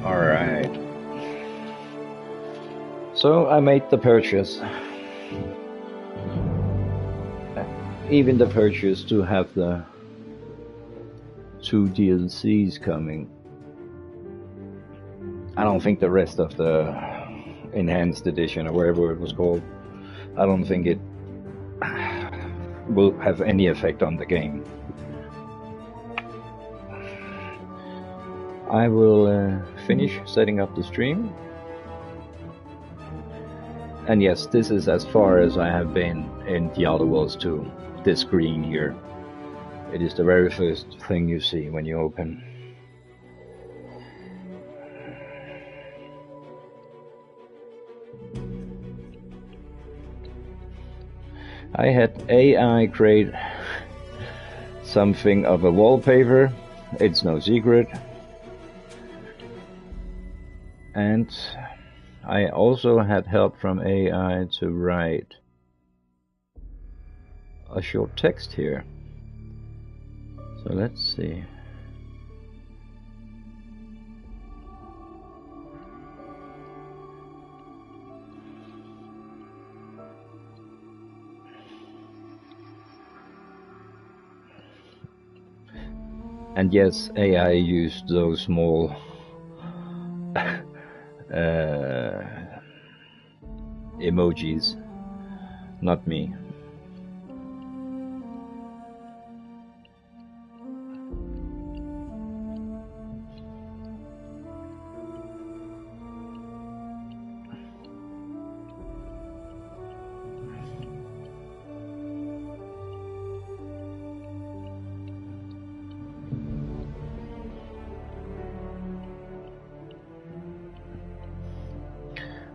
Alright. So I made the purchase. Even the purchase to have the 2 DLCs coming. I don't think the rest of the enhanced edition or whatever it was called, I don't think it will have any effect on the game. I will finish setting up the stream. And yes, this is as far as I have been in The Outer Worlds 2. This screen here. It is the very first thing you see when you open. I had AI create something of a wallpaper. It's no secret. And I also had help from AI to write a short text here. So let's see. And yes, AI used those small emojis, not me.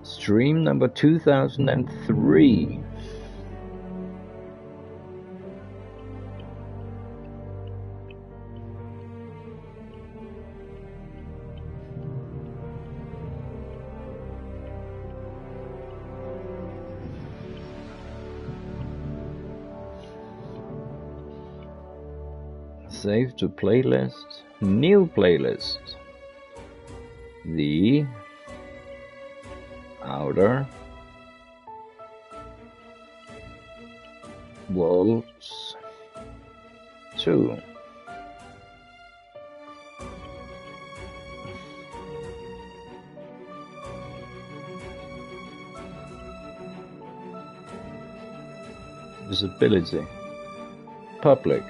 Stream number 2003. Save to playlist, new playlist. The Outer Worlds 2. Visibility. Public.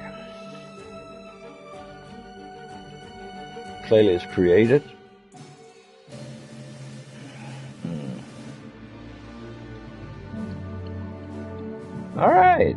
Playlist created. All right.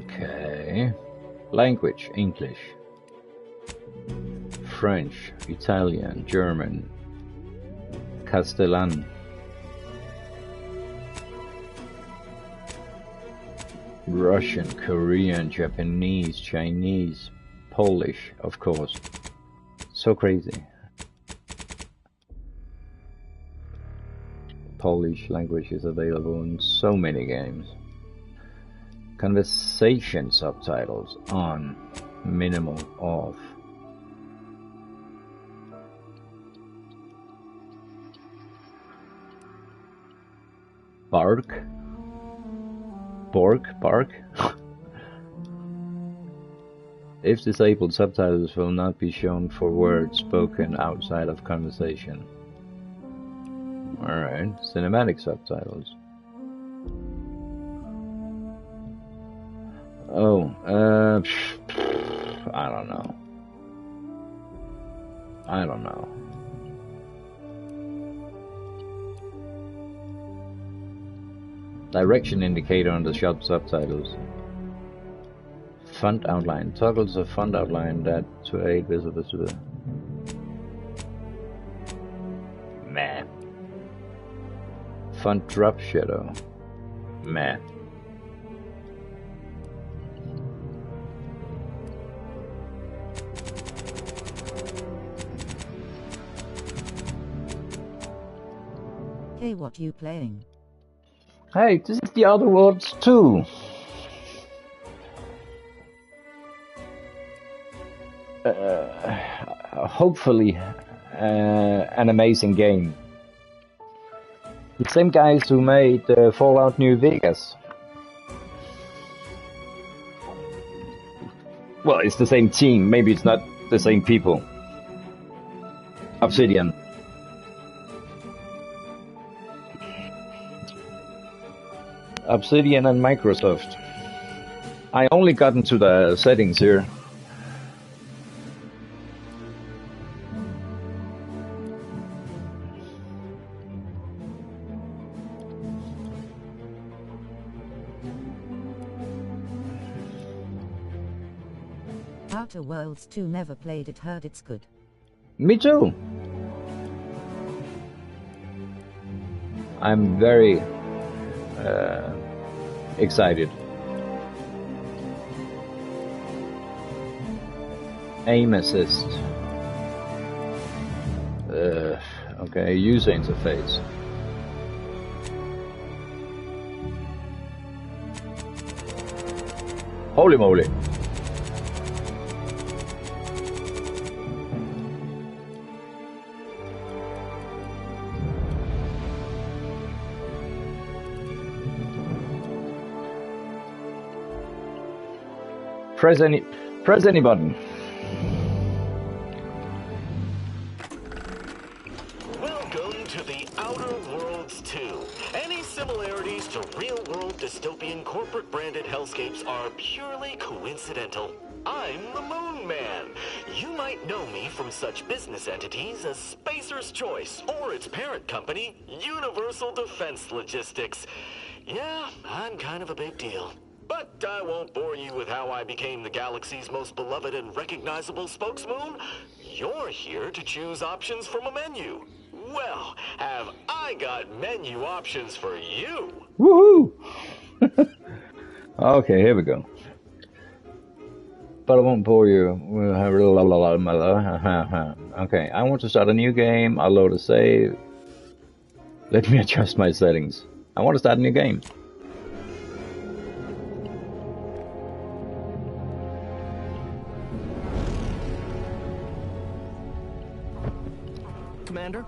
Okay. Language, English. French, Italian, German, Castellan, Russian, Korean, Japanese, Chinese, Polish, of course, So crazy. Polish language is available in so many games. Conversation subtitles on, minimal off. Bark? Bark? If disabled, subtitles will not be shown for words spoken outside of conversation. Alright, cinematic subtitles. Oh, I don't know. Direction indicator on the shop subtitles. Font outline. Toggles a font outline that to aid visitors to the... Meh. Font drop shadow. Meh. Hey, what you playing? Hey, this is The Outer Worlds 2. Hopefully, an amazing game. The same guys who made Fallout New Vegas. Well, it's the same team. Maybe it's not the same people. Obsidian. Obsidian and Microsoft. I only got into the settings here. Outer Worlds 2 never played it, heard it's good. Me too. I'm very excited. Aim assist. Okay, user interface. Holy moly. Press any button. Welcome to the Outer Worlds 2. Any similarities to real-world dystopian corporate-branded hellscapes are purely coincidental. I'm the Moon Man. You might know me from such business entities as Spacer's Choice or its parent company, Universal Defense Logistics. Yeah, I'm kind of a big deal. But I won't bore you with how I became the galaxy's most beloved and recognizable spokesmoon. You're here to choose options from a menu. Well, have I got menu options for you? Woohoo! Okay, here we go. But I won't bore you. We'll have okay, I want to start a new game. I'll load a save. Let me adjust my settings. I want to start a new game. Commander,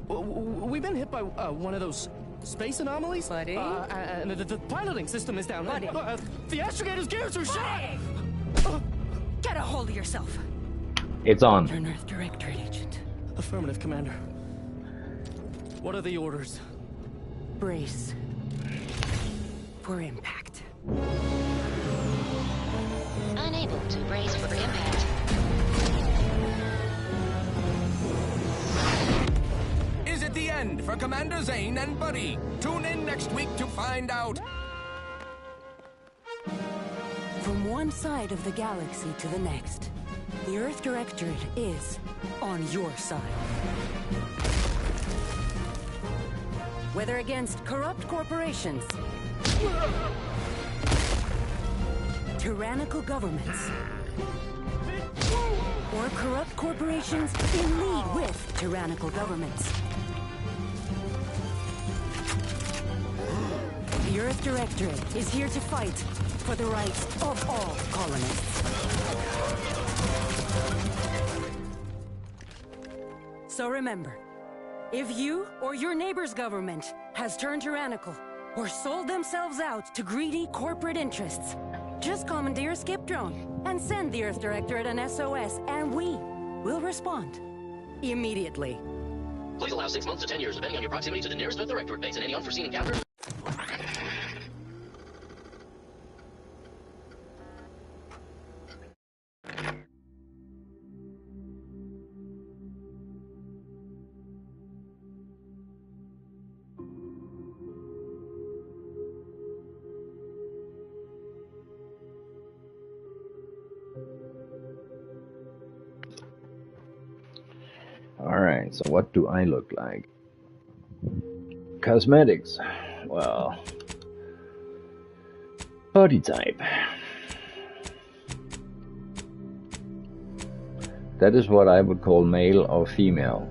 we've been hit by one of those space anomalies. Buddy? And the piloting system is down. Buddy? The astrogator's gears are shot! Get a hold of yourself. It's on. You're an Earth Directorate agent. Affirmative, Commander. What are the orders? Brace for impact. Unable to brace for impact. Is it the end for Commander Zane and Buddy? Tune in next week to find out. From one side of the galaxy to the next, the Earth Directorate is on your side. Whether against corrupt corporations, tyrannical governments, or corrupt corporations in league with tyrannical governments. The Earth Directorate is here to fight for the rights of all colonists. So remember, if you or your neighbor's government has turned tyrannical or sold themselves out to greedy corporate interests, just commandeer a skip drone and send the Earth Directorate an SOS, and we will respond immediately. Please allow 6 months to 10 years, depending on your proximity to the nearest Earth Directorate base and any unforeseen encounters. Alright, so what do I look like? Cosmetics. Well, body type. That is what I would call male or female.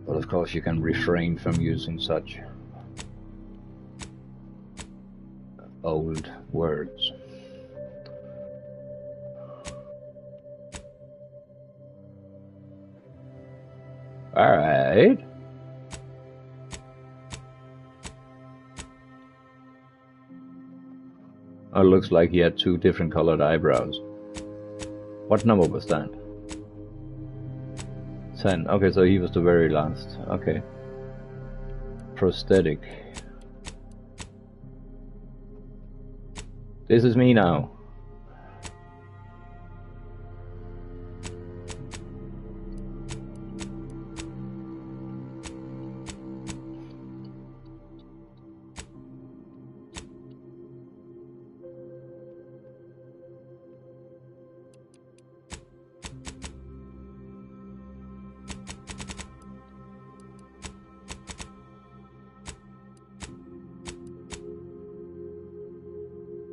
But of course you can refrain from using such old words. Alright. Oh, it looks like he had 2 different colored eyebrows. What number was that? 10. Okay, so he was the very last. Okay. Prosthetic. This is me now.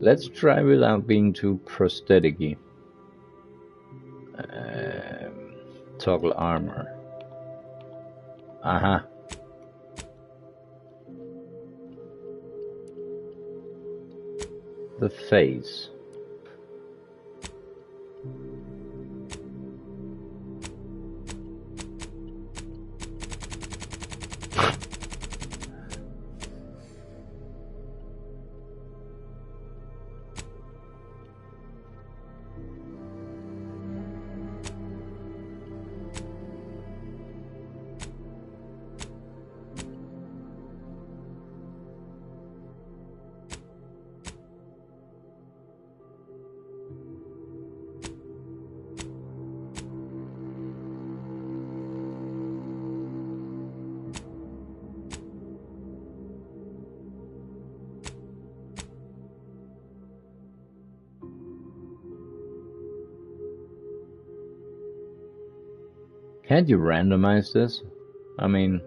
Let's try without being too prosthetic-y. Toggle armor. Aha. The face. Can't you randomize this? I mean...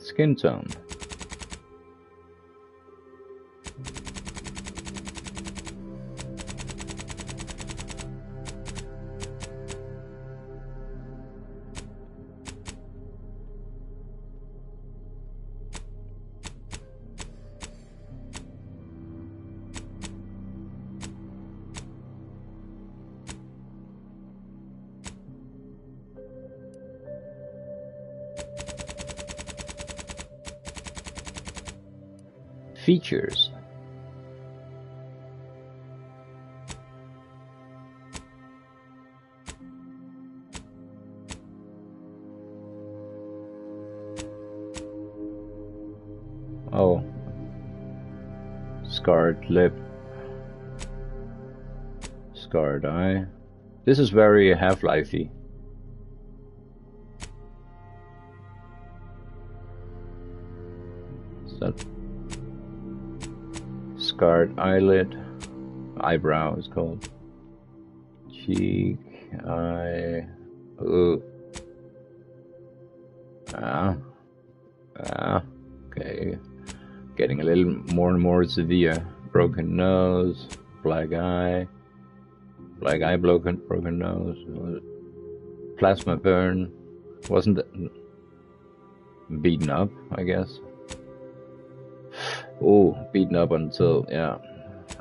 Skin tone. Features. Oh. Scarred lip. Scarred eye. This is very Half-Life-y. Is that scarred eyelid? Eyebrow is called. Cheek, eye, ooh. Okay. Getting a little more and more severe. Broken nose, black eye, broken nose, plasma burn. Wasn't beaten up, I guess. Oh, beaten up until, yeah.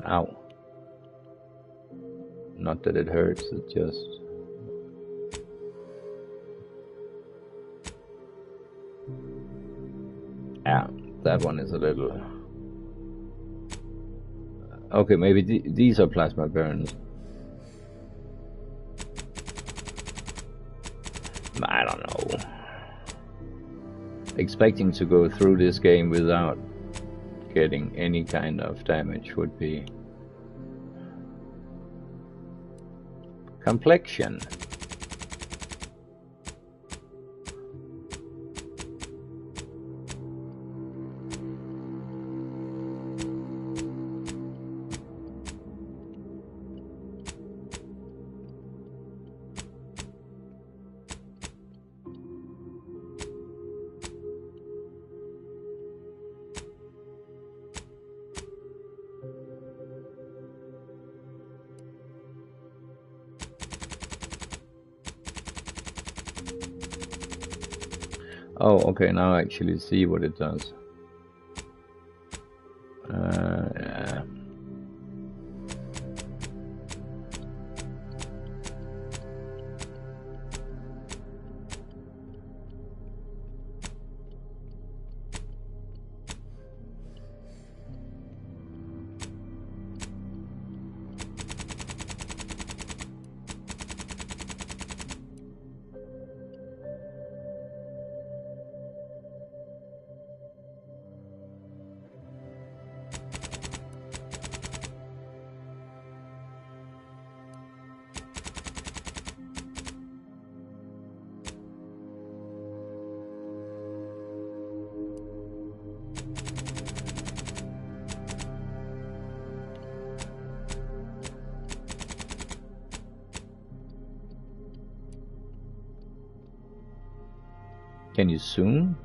Ow. Not that it hurts, it just... Yeah, that one is a little... Okay, maybe these are plasma burns. I don't know. Expecting to go through this game without getting any kind of damage would be... Complexion. Oh, okay, now I actually see what it does. Yeah. Can you zoom?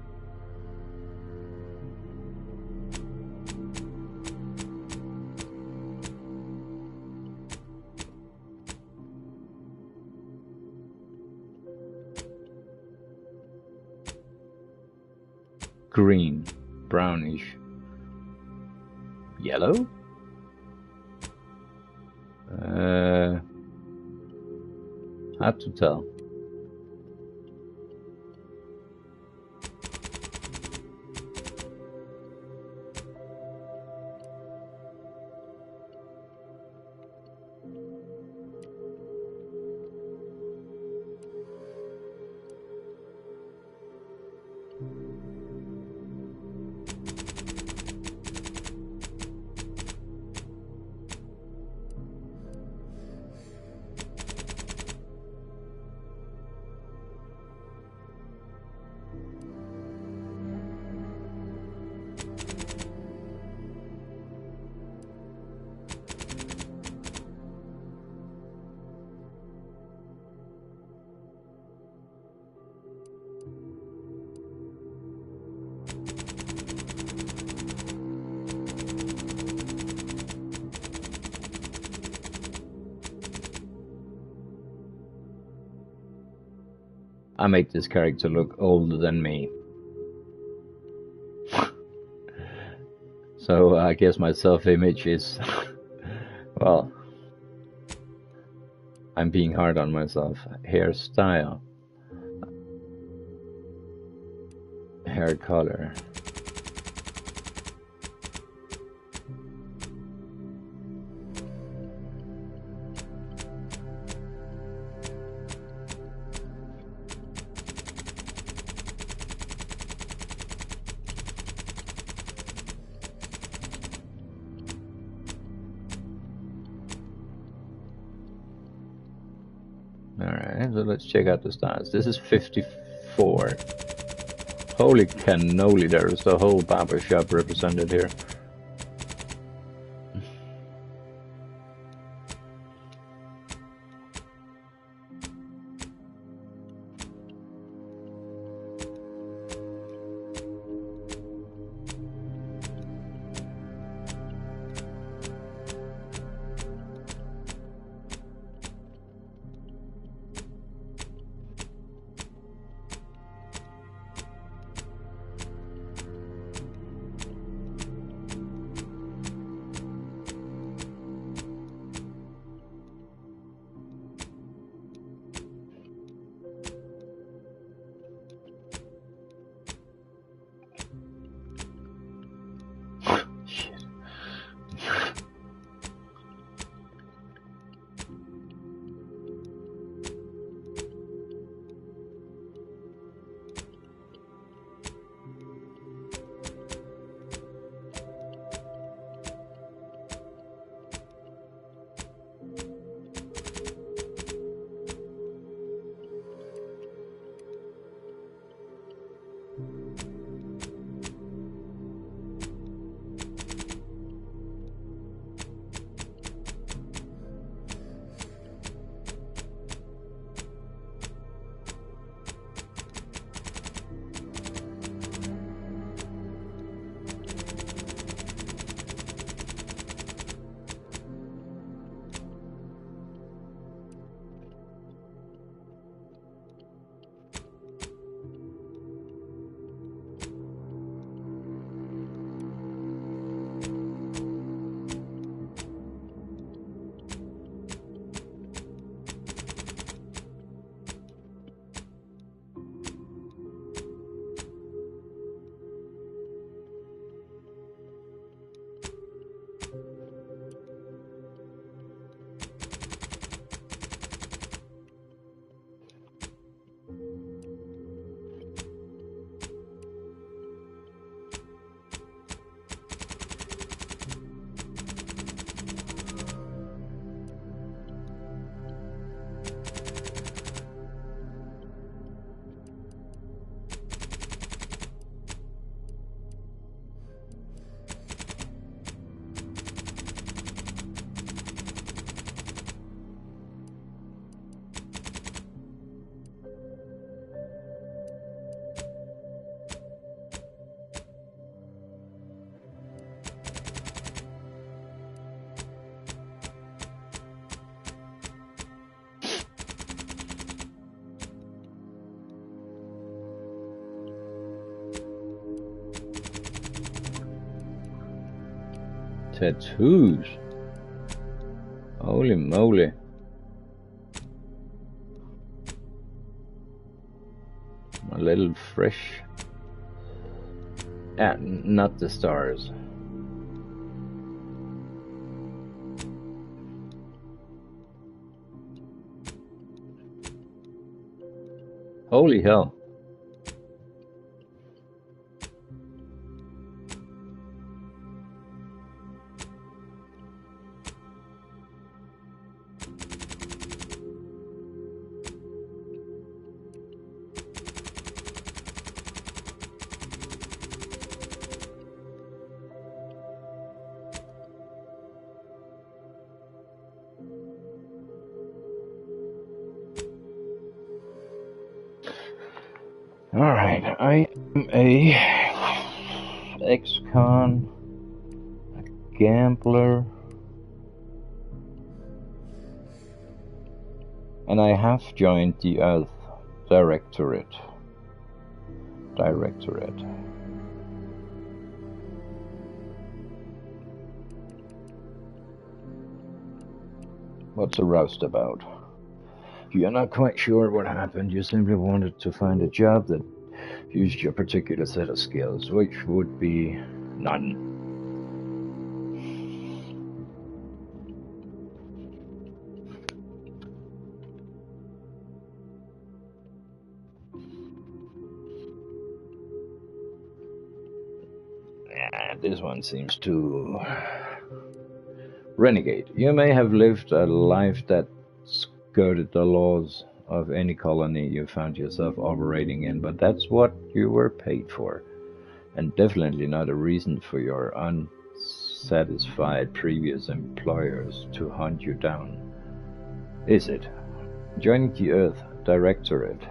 Green, brownish, yellow? Hard to tell. I make this character look older than me. So I guess my self-image is... well... I'm being hard on myself. Hairstyle. Hair color. Alright, so let's check out the stats. This is 54. Holy cannoli, there is the whole barbershop represented here. tattoos. Holy moly. A little fresh. Ah, not the stars. Holy hell. Alright, I am a ex-con, a gambler, and I have joined the Earth Directorate. What's a roust about? You're not quite sure what happened, you simply wanted to find a job that used your particular set of skills, which would be none. Yeah, this one seems to... Renegade. You may have lived a life that skirted the laws of any colony you found yourself operating in, but that's what you were paid for, and definitely not a reason for your unsatisfied previous employers to hunt you down, is it? Joining the Earth Directorate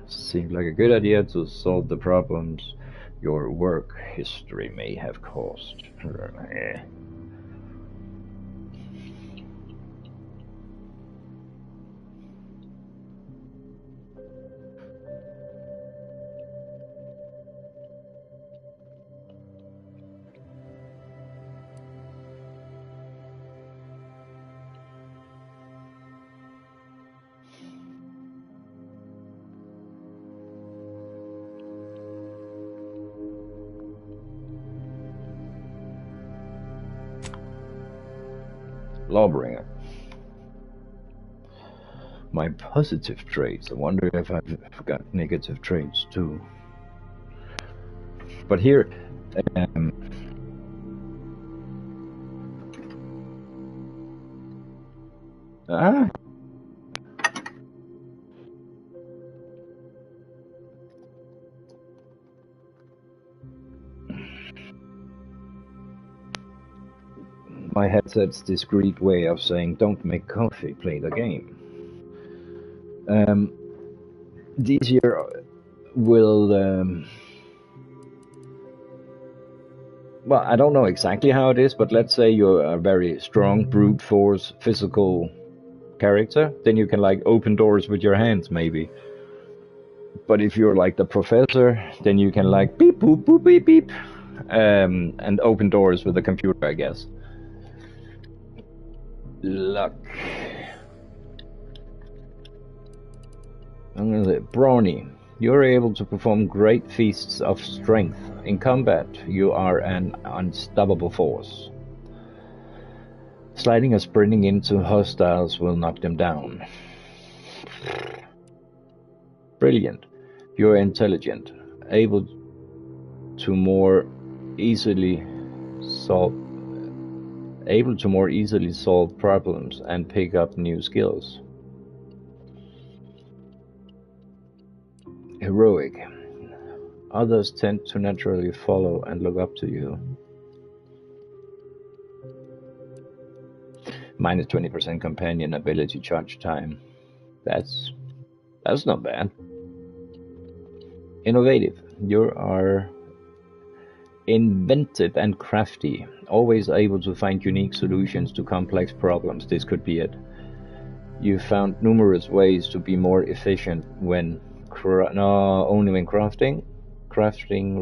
seemed like a good idea to solve the problems your work history may have caused. Lawbringer. My positive traits. I wonder if I've got negative traits too. But here, my headset's discreet way of saying don't make coffee, play the game. These here will well, I don't know exactly how it is, but let's say you're a very strong brute force physical character, then you can like open doors with your hands maybe. But if you're like the professor, then you can like beep boop boop beep beep and open doors with the computer, I guess. Luck. I'm gonna say brawny. You're able to perform great feats of strength. In combat, you are an unstoppable force. Sliding or sprinting into hostiles will knock them down. Brilliant. You're intelligent, able to more easily solve problems and pick up new skills. Heroic. Others tend to naturally follow and look up to you. Minus 20% companion ability charge time. That's not bad. Innovative. You are inventive and crafty, always able to find unique solutions to complex problems. This could be it. You found numerous ways to be more efficient when only when crafting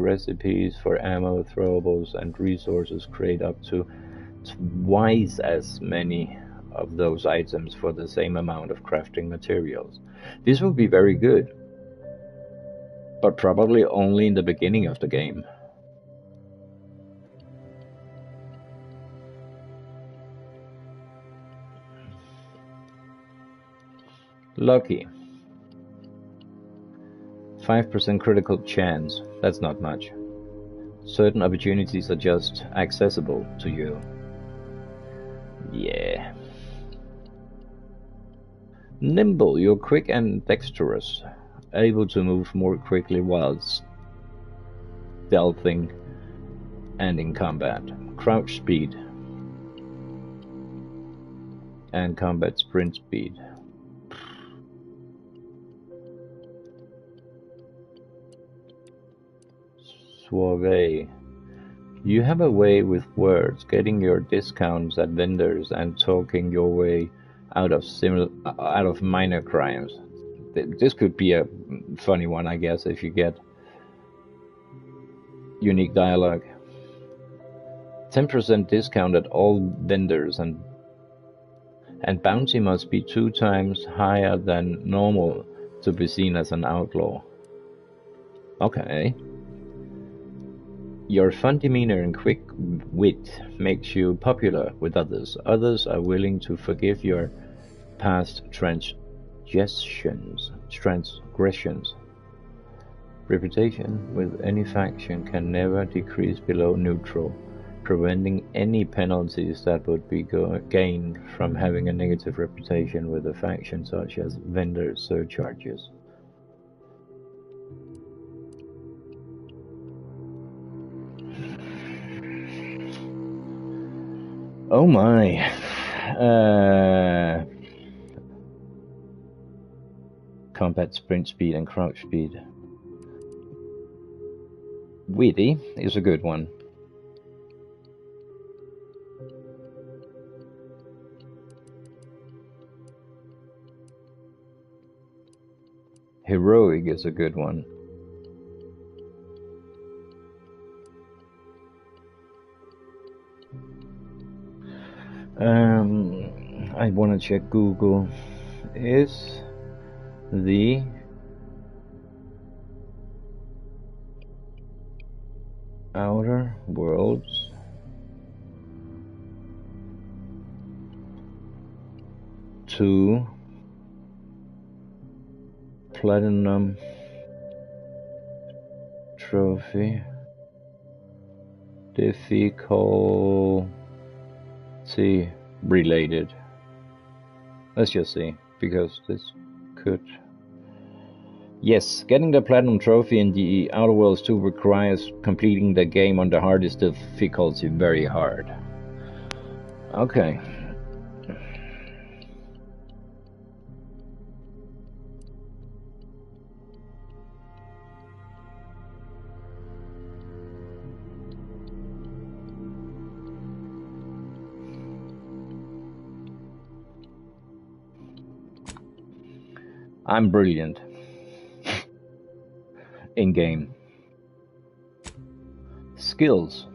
recipes for ammo, throwables, and resources create up to twice as many of those items for the same amount of crafting materials. This would be very good, but probably only in the beginning of the game. Lucky. 5% critical chance. That's not much. Certain opportunities are just accessible to you. Yeah. Nimble. You're quick and dexterous, able to move more quickly while stealthing and in combat. Crouch speed and combat sprint speed. Suave. You have a way with words, getting your discounts at vendors and talking your way out of minor crimes. This could be a funny one, I guess, if you get unique dialogue. 10% discount at all vendors, and bounty must be 2 times higher than normal to be seen as an outlaw. Okay. Your fun demeanor and quick wit makes you popular with others. Others are willing to forgive your past transgressions. Reputation with any faction can never decrease below neutral, preventing any penalties that would be gained from having a negative reputation with a faction, such as vendor surcharges. Oh my. Combat sprint speed and crouch speed. Witty is a good one. Heroic is a good one. I want to check Google. Is the Outer Worlds to Platinum Trophy difficulty related? Let's just see, because this could... Yes, getting the Platinum Trophy in the Outer Worlds 2 requires completing the game on the hardest difficulty, very hard. Okay. I'm brilliant. In-game. Skills.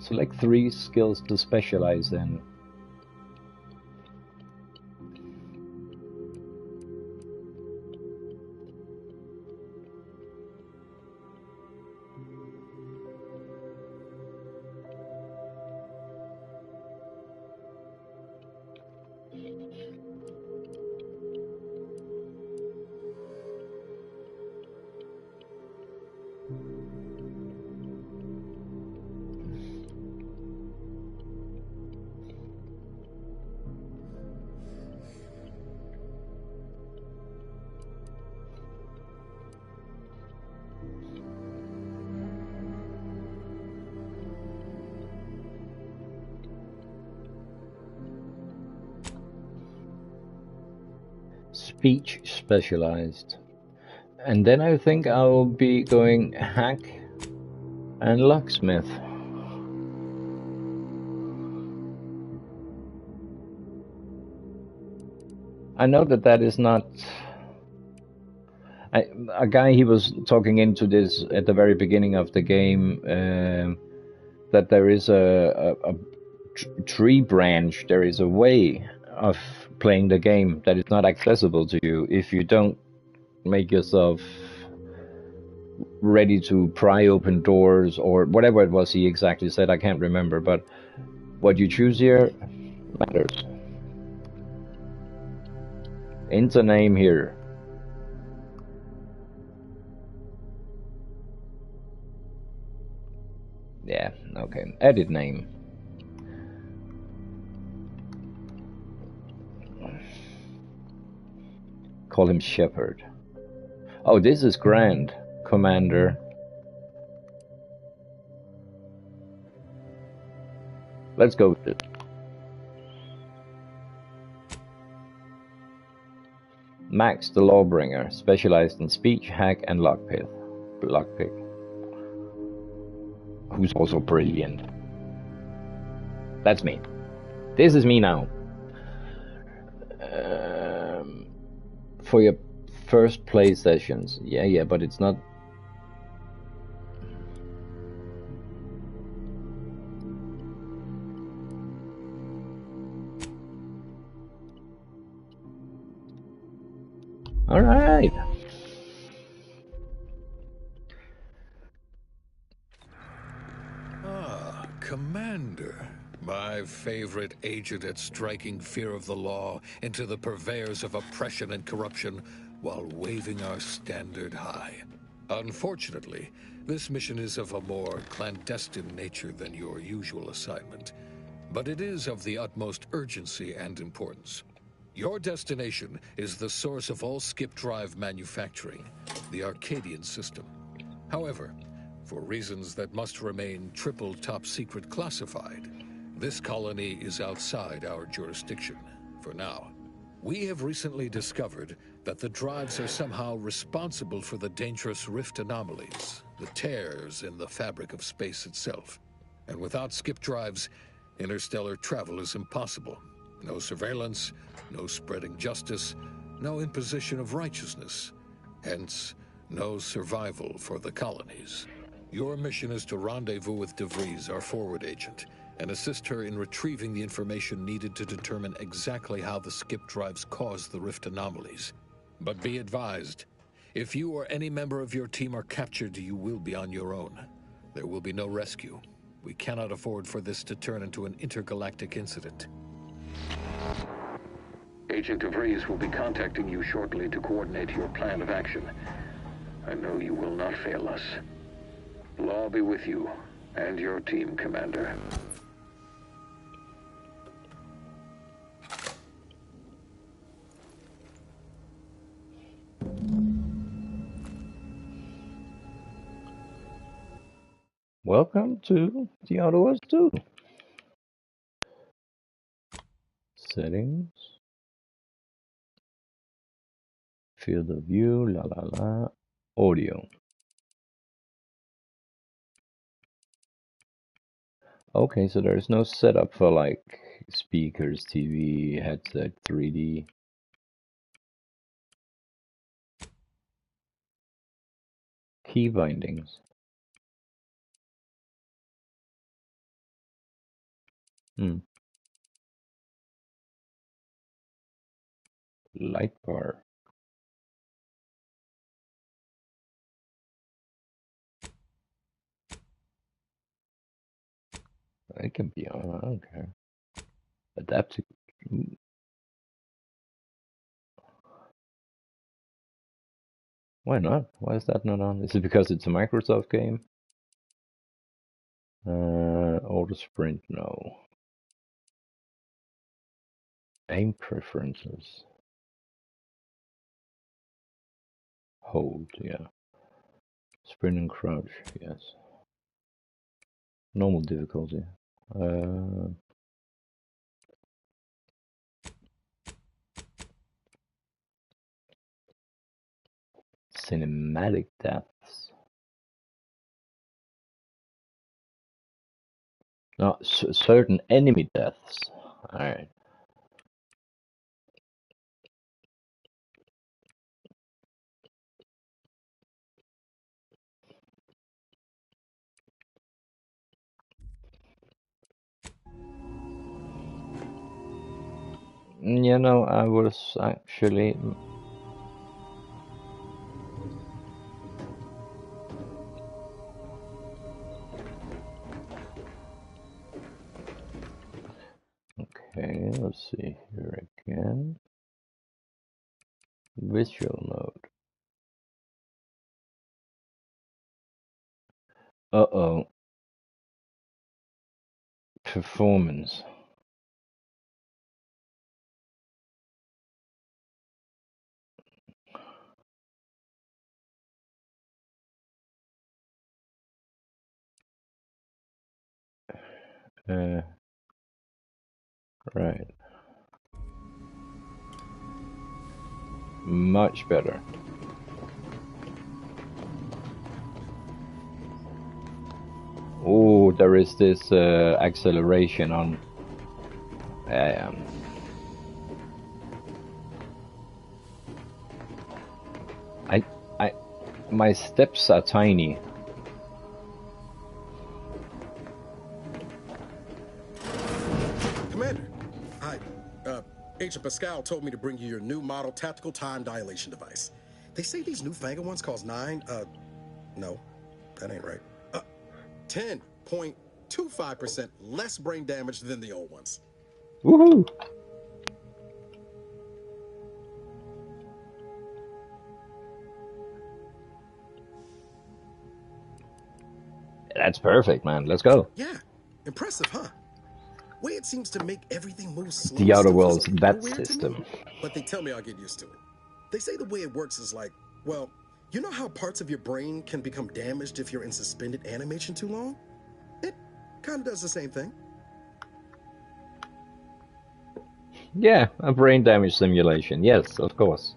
Select 3 skills to specialize in. Speech specialized. And then I think I'll be going hack and locksmith. I know that is not... a guy, he was talking into this at the very beginning of the game, that there is a tree branch, there is a way of playing the game that is not accessible to you if you don't make yourself ready to pry open doors or whatever it was he exactly said. I can't remember, but what you choose here matters. Enter name here. Yeah, okay. Edit name. Call him Shepherd. Oh, this is grand, Commander. Let's go with it. Max the Lawbringer, specialized in speech, hack, and lockpick. Who's also brilliant. That's me. This is me now. For your first play sessions. Yeah, but it's not... Alright. Ah, Commander. My favorite agent at striking fear of the law into the purveyors of oppression and corruption while waving our standard high. Unfortunately, this mission is of a more clandestine nature than your usual assignment, but it is of the utmost urgency and importance. Your destination is the source of all skip drive manufacturing, the Arcadian system. However, for reasons that must remain triple top secret classified, this colony is outside our jurisdiction, for now. We have recently discovered that the drives are somehow responsible for the dangerous rift anomalies, the tears in the fabric of space itself. And without skip drives, interstellar travel is impossible. No surveillance, no spreading justice, no imposition of righteousness. Hence, no survival for the colonies. Your mission is to rendezvous with DeVries, our forward agent, and assist her in retrieving the information needed to determine exactly how the skip drives cause the rift anomalies. But be advised, if you or any member of your team are captured, you will be on your own. There will be no rescue. We cannot afford for this to turn into an intergalactic incident. Agent DeVries will be contacting you shortly to coordinate your plan of action. I know you will not fail us. Law be with you and your team, Commander. Welcome to the Outer Worlds 2. Settings. Field of view, la la la. Audio. Okay, so there's no setup for like speakers, TV, headset, 3D. Key bindings. Light bar. It can be on, I don't care. Adaptive. Why not? Why is that not on? Is it because it's a Microsoft game? Auto sprint, no. Aim preferences. Hold, yeah. Sprint and crouch, yes. Normal difficulty. Cinematic depths. No, certain enemy deaths. Alright. You know, I was actually... Okay, let's see here again. Visual mode. Uh-oh. Performance. Right. Much better. Oh, there is this acceleration on. My steps are tiny. Commander, Agent Pascal told me to bring you your new model tactical time dilation device. They say these newfangled ones cause no, that ain't right. 10.25% less brain damage than the old ones. Woohoo! That's perfect, man. Let's go. Yeah, impressive, huh? Way it seems to make everything move slow. The Outer Worlds that system. But they tell me I'll get used to it. They say the way it works is like, well, you know how parts of your brain can become damaged if you're in suspended animation too long? It kind of does the same thing. Yeah, a brain damage simulation. Yes, of course.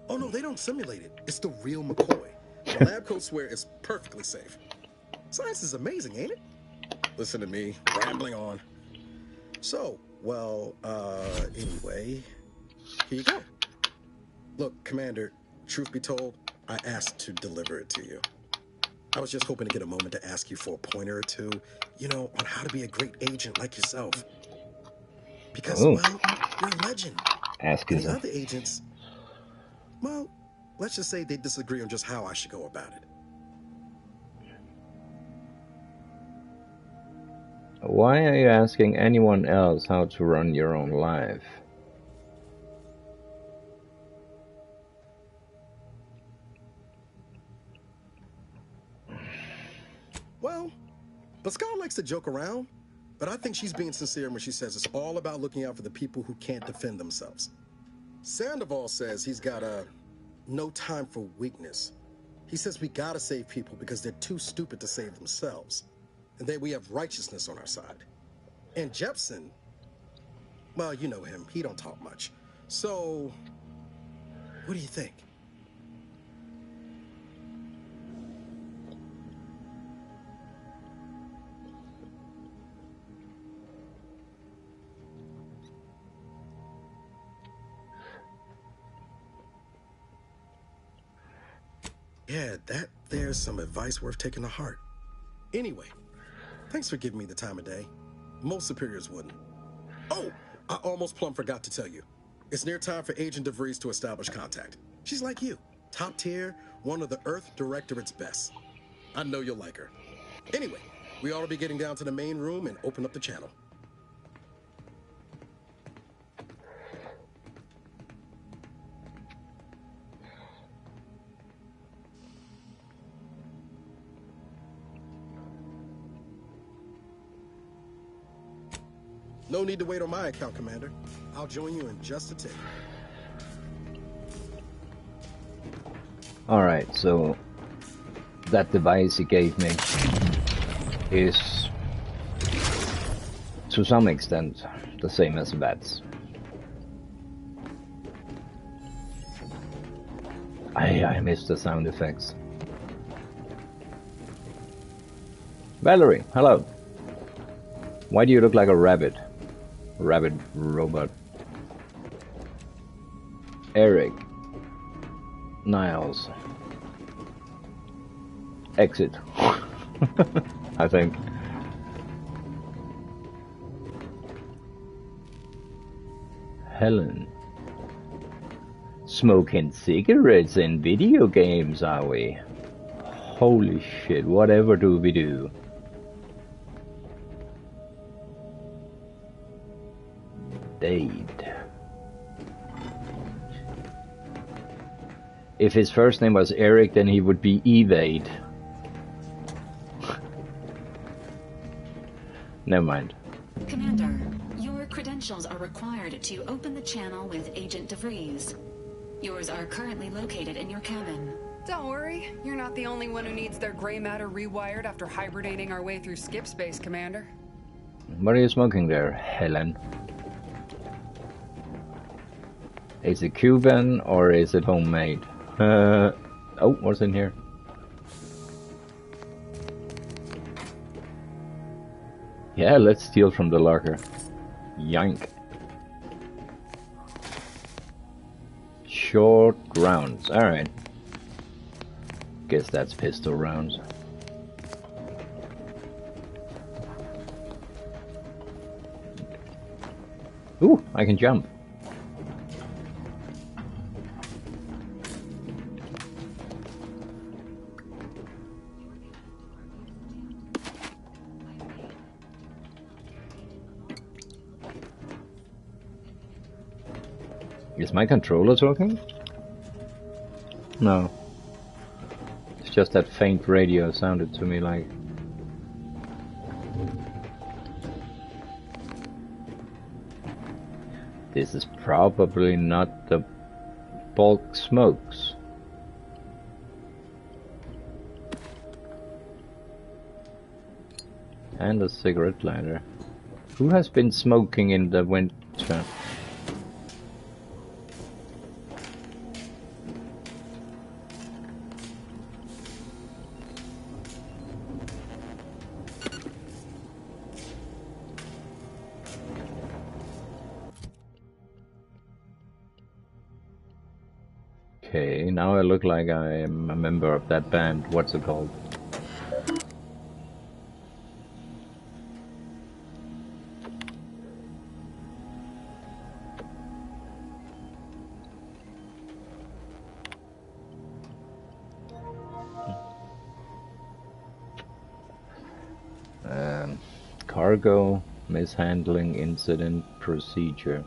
Oh no, they don't simulate it. It's the real McCoy. The lab coats swear it's perfectly safe. Science is amazing, ain't it? Listen to me, rambling on. So, well, anyway, here you go. Look, Commander, truth be told, I asked to deliver it to you. I was just hoping to get a moment to ask you for a pointer or two, you know, on how to be a great agent like yourself. Because, well, you're a legend. Ask and the other agents, well, let's just say they disagree on just how I should go about it. Why are you asking anyone else how to run your own life? Well, Pascal likes to joke around, but I think she's being sincere when she says it's all about looking out for the people who can't defend themselves. Sandoval says he's got no time for weakness. He says we gotta save people because they're too stupid to save themselves. And then we have righteousness on our side. And Jepson, well, you know him, he don't talk much. So, what do you think? Yeah, there's some advice worth taking to heart. Anyway, thanks for giving me the time of day. Most superiors wouldn't. Oh, I almost plumb forgot to tell you. It's near time for Agent DeVries to establish contact. She's like you, top tier, one of the Earth Directorate's best. I know you'll like her. Anyway, we ought to be getting down to the main room and open up the channel. No need to wait on my account, Commander. I'll join you in just a tick. Alright, so that device he gave me is to some extent the same as VATS. I missed the sound effects. Valerie, hello. Why do you look like a rabbit? Rabbit robot. Eric. Niles. Exit. I think. Helen. Smoking cigarettes in video games, are we? Holy shit, whatever do we do? Dade. If his first name was Eric, then he would be Evade. Never mind. Commander, your credentials are required to open the channel with Agent DeVries. Yours are currently located in your cabin. Don't worry, you're not the only one who needs their gray matter rewired after hibernating our way through skip space, Commander. What are you smoking there, Helen? Is it Cuban or is it homemade? Oh, what's in here? Yeah, let's steal from the locker. Yank. Short rounds. Alright. Guess that's pistol rounds. Ooh, I can jump. Is my controller talking? No. It's just that faint radio sounded to me like... This is probably not the bulk smokes. And a cigarette lighter. Who has been smoking in the winter? Okay, now I look like I am a member of that band. What's it called? Cargo mishandling incident procedure.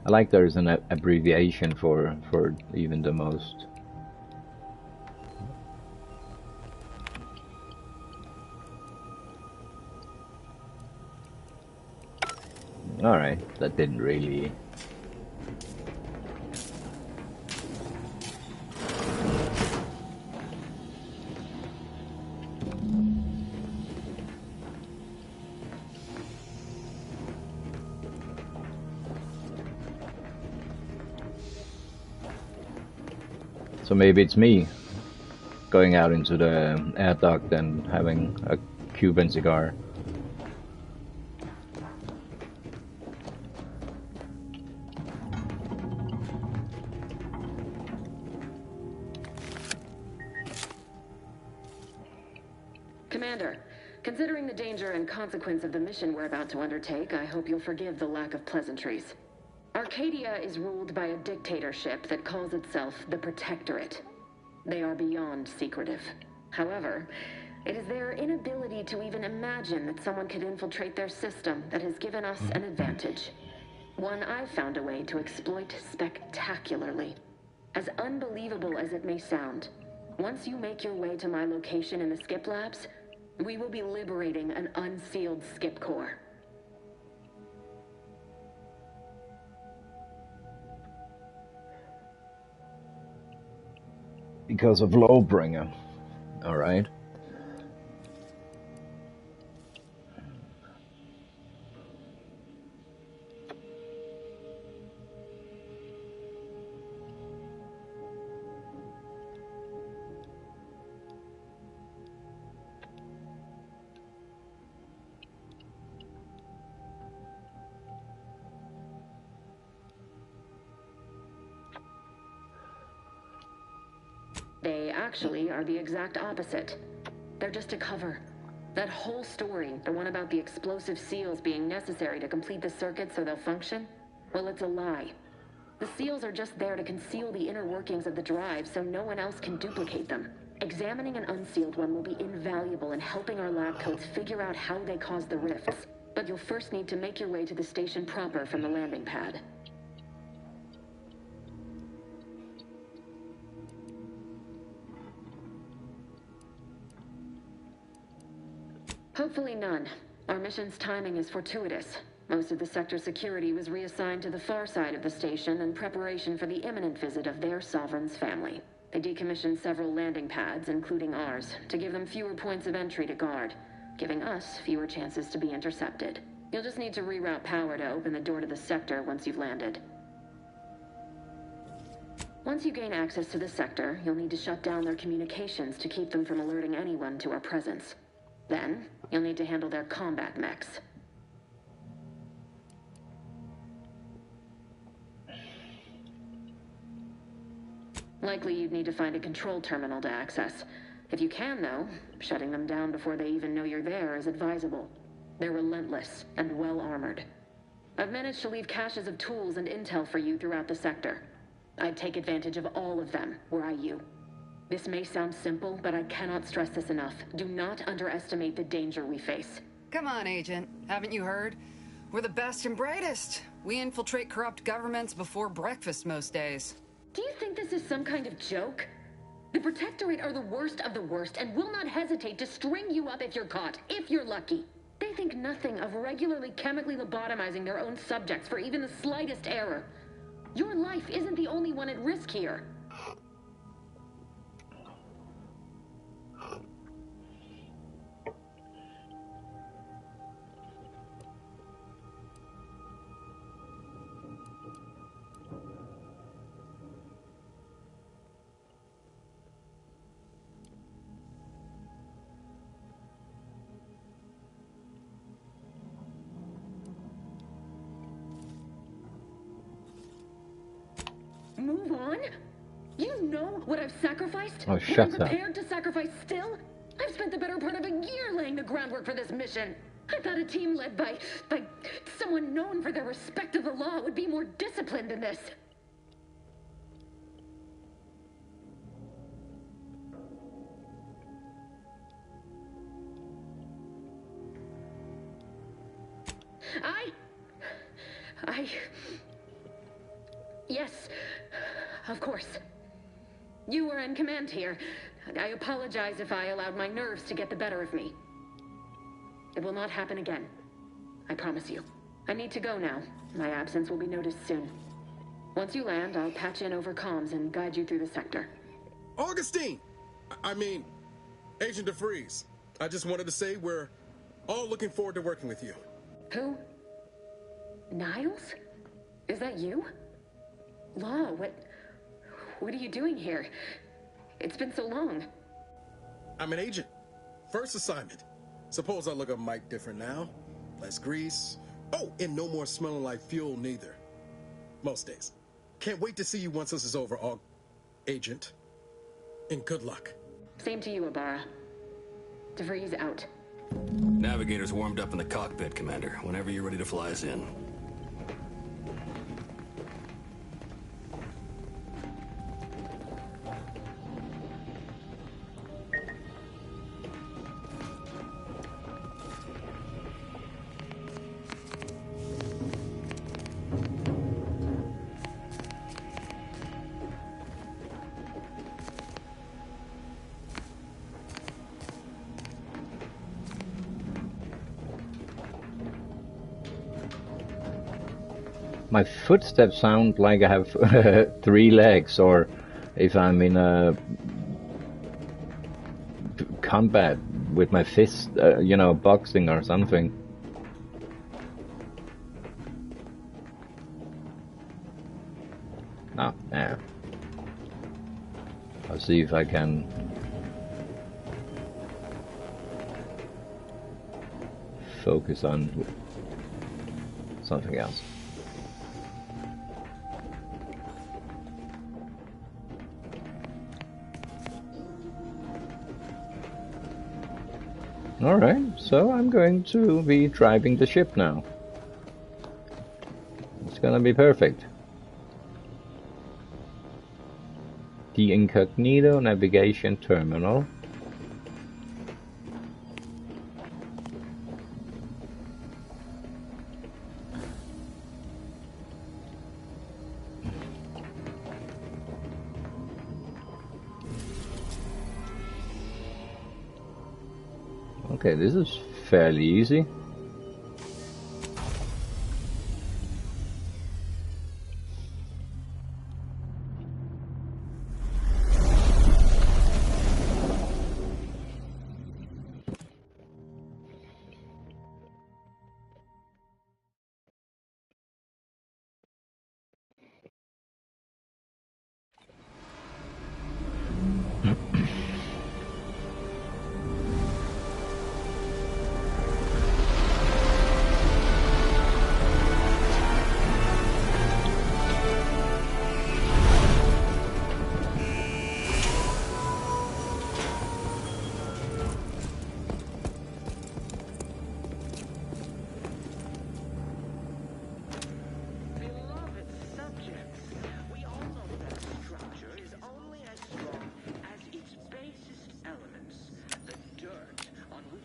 I like there's an abbreviation for even the most. Alright, that didn't really... So maybe it's me going out into the air duct and having a Cuban cigar. Commander, considering the danger and consequence of the mission we're about to undertake, I hope you'll forgive the lack of pleasantries. Arcadia is ruled by a dictatorship that calls itself the Protectorate. They are beyond secretive. However, it is their inability to even imagine that someone could infiltrate their system that has given us an advantage. One I've found a way to exploit spectacularly. As unbelievable as it may sound, once you make your way to my location in the Skip Labs, we will be liberating an unsealed Skip core. Because of Lawbringer. Alright. They actually are the exact opposite. They're just a cover. That whole story, the one about the explosive seals being necessary to complete the circuit so they'll function, well, it's a lie. The seals are just there to conceal the inner workings of the drive so no one else can duplicate them. Examining an unsealed one will be invaluable in helping our lab coats figure out how they cause the rifts. But you'll first need to make your way to the station proper from the landing pad. Hopefully none. Our mission's timing is fortuitous. Most of the sector's security was reassigned to the far side of the station in preparation for the imminent visit of their sovereign's family. They decommissioned several landing pads, including ours, to give them fewer points of entry to guard, giving us fewer chances to be intercepted. You'll just need to reroute power to open the door to the sector once you've landed. Once you gain access to the sector, you'll need to shut down their communications to keep them from alerting anyone to our presence. Then, you'll need to handle their combat mechs. Likely you'd need to find a control terminal to access. If you can, though, shutting them down before they even know you're there is advisable. They're relentless and well-armored. I've managed to leave caches of tools and intel for you throughout the sector. I'd take advantage of all of them, were I you. This may sound simple, but I cannot stress this enough. Do not underestimate the danger we face. Come on, Agent. Haven't you heard? We're the best and brightest. We infiltrate corrupt governments before breakfast most days. Do you think this is some kind of joke? The Protectorate are the worst of the worst and will not hesitate to string you up if you're caught, if you're lucky. They think nothing of regularly chemically lobotomizing their own subjects for even the slightest error. Your life isn't the only one at risk here. Move on? You know what I've sacrificed? Oh, what shut I'm up. prepared to sacrifice still? I've spent the better part of a year laying the groundwork for this mission. I thought a team led by someone known for their respect of the law would be more disciplined than this. Yes, of course. You were in command here. I apologize if I allowed my nerves to get the better of me. It will not happen again. I promise you. I need to go now. My absence will be noticed soon. Once you land, I'll patch in over comms and guide you through the sector. Augustine! I mean, Agent DeVries. I just wanted to say we're all looking forward to working with you. Who? Niles? Is that you? Law, what are you doing here? It's been so long. I'm an agent. First assignment. Suppose I look a mite different now. Less grease. Oh, and no more smelling like fuel neither. Most days. Can't wait to see you once this is over, Agent. And good luck. Same to you, Ibarra. DeVries out. Navigator's warmed up in the cockpit, Commander. Whenever you're ready to fly us in. My footsteps sound like I have 3 legs, or if I'm in a combat with my fist, you know, boxing or something. Oh, yeah. I'll see if I can focus on something else. Alright, so I'm going to be driving the ship now. It's gonna be perfect. The incognito navigation terminal. Okay, this is fairly easy.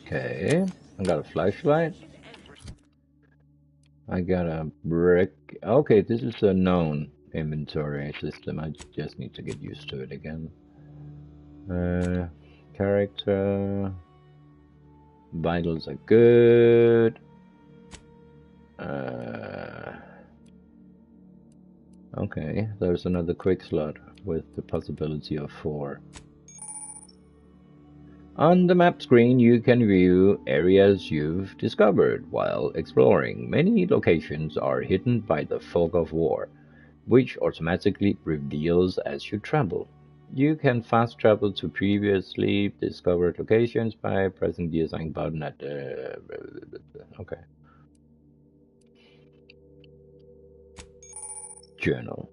Okay, I got a flashlight. I got a brick. Okay, this is a known inventory system. I just need to get used to it again. Character. Vitals are good. Okay, there's another quick slot with the possibility of 4. On the map screen, you can view areas you've discovered while exploring. Many locations are hidden by the fog of war, which automatically reveals as you travel. You can fast travel to previously discovered locations by pressing the assign button at the... Okay. Journal.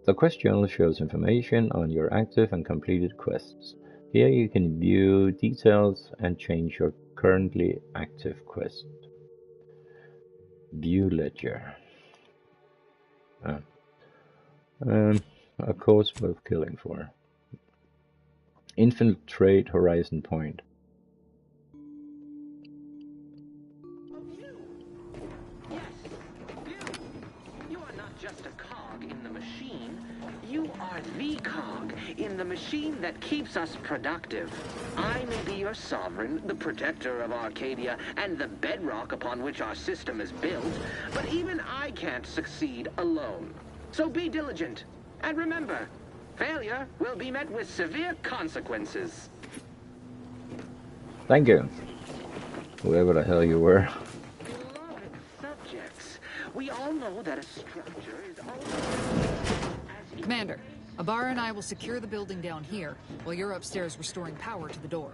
The quest journal shows information on your active and completed quests. Here you can view details and change your currently active quest. View ledger. A course worth killing for. Infiltrate Horizon Point. You are not just a cog in the machine. You are the cog in the machine that keeps us productive. I may be your sovereign, the protector of Arcadia, and the bedrock upon which our system is built, but even I can't succeed alone. So be diligent, and remember, failure will be met with severe consequences. Thank you, whoever the hell you were. Beloved subjects, we all know that a structure is always... Commander, Abara and I will secure the building down here, while you're upstairs restoring power to the door.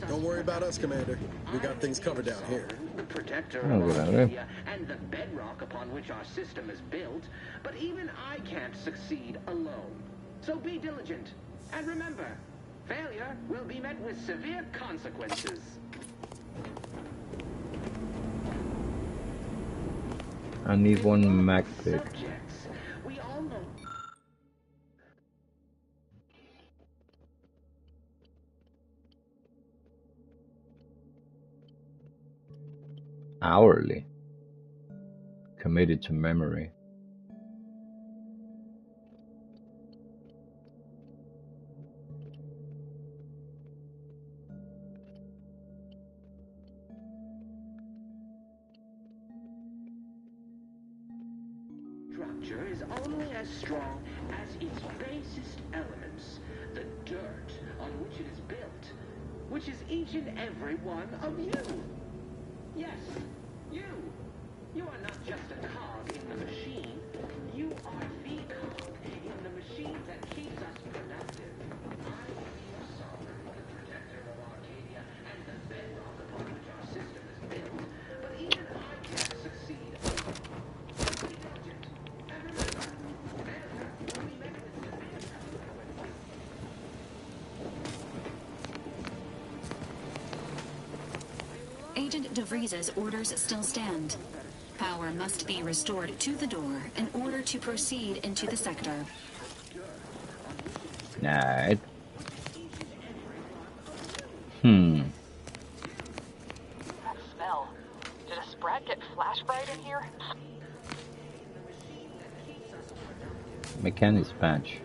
Don't worry about us, Commander. We got things covered down here. The protector of Arcadia and the bedrock upon which our system is built, but even I can't succeed alone. So be diligent, and remember, failure will be met with severe consequences. I need one Mac pick. We all know. Hourly. Committed to memory. Structure is only as strong as its basest elements, the dirt on which it is built, which is each and every one of you. Yes, you. You are not just a cog in the machine. You are the cog in the machine that keeps us productive. I will be your sovereign, the protector of Arcadia, and the bedrock upon which our system is built. But even I can't succeed alone. Agent DeVries's orders still stand. Power must be restored to the door in order to proceed into the sector. Nah. That smell. Did a sprat get flash fried in here? Mechanics patch.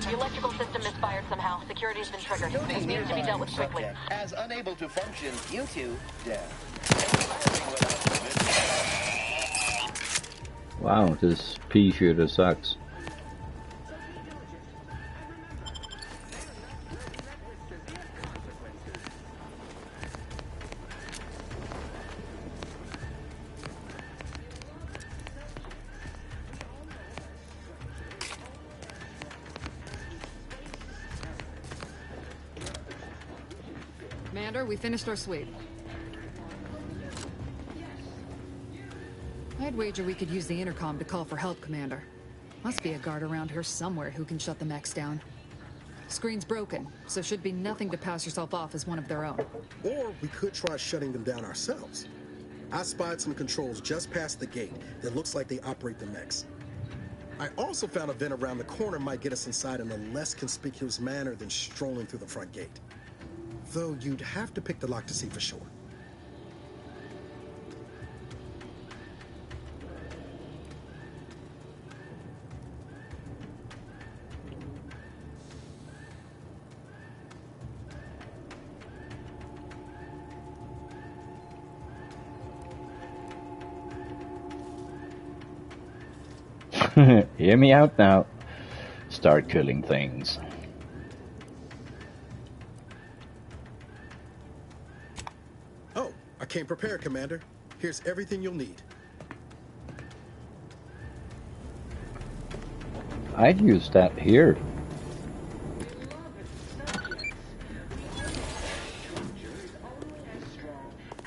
The electrical system misfired somehow. Security's been triggered. It needs to be dealt with quickly. As unable to function, you two down. Wow, this pea shooter sucks. Commander, we finished our sweep. I'd wager we could use the intercom to call for help, Commander. Must be a guard around here somewhere who can shut the mechs down. Screen's broken, so should be nothing to pass yourself off as one of their own. Or we could try shutting them down ourselves. I spied some controls just past the gate that looks like they operate the mechs. I also found a vent around the corner might get us inside in a less conspicuous manner than strolling through the front gate. Though you'd have to pick the lock to see for sure. Hear me out now. Start killing things. Oh, I came prepared, Commander. Here's everything you'll need. I'd use that here.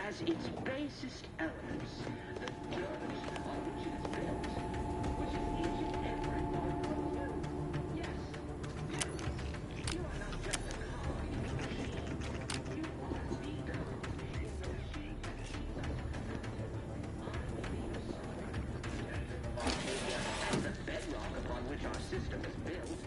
As its basest elements, the dirt on which it is built, which is each and every one of you. Yes, you are not just a cog in the machine. You are the cog in the machine. And the bedrock upon which our system is built,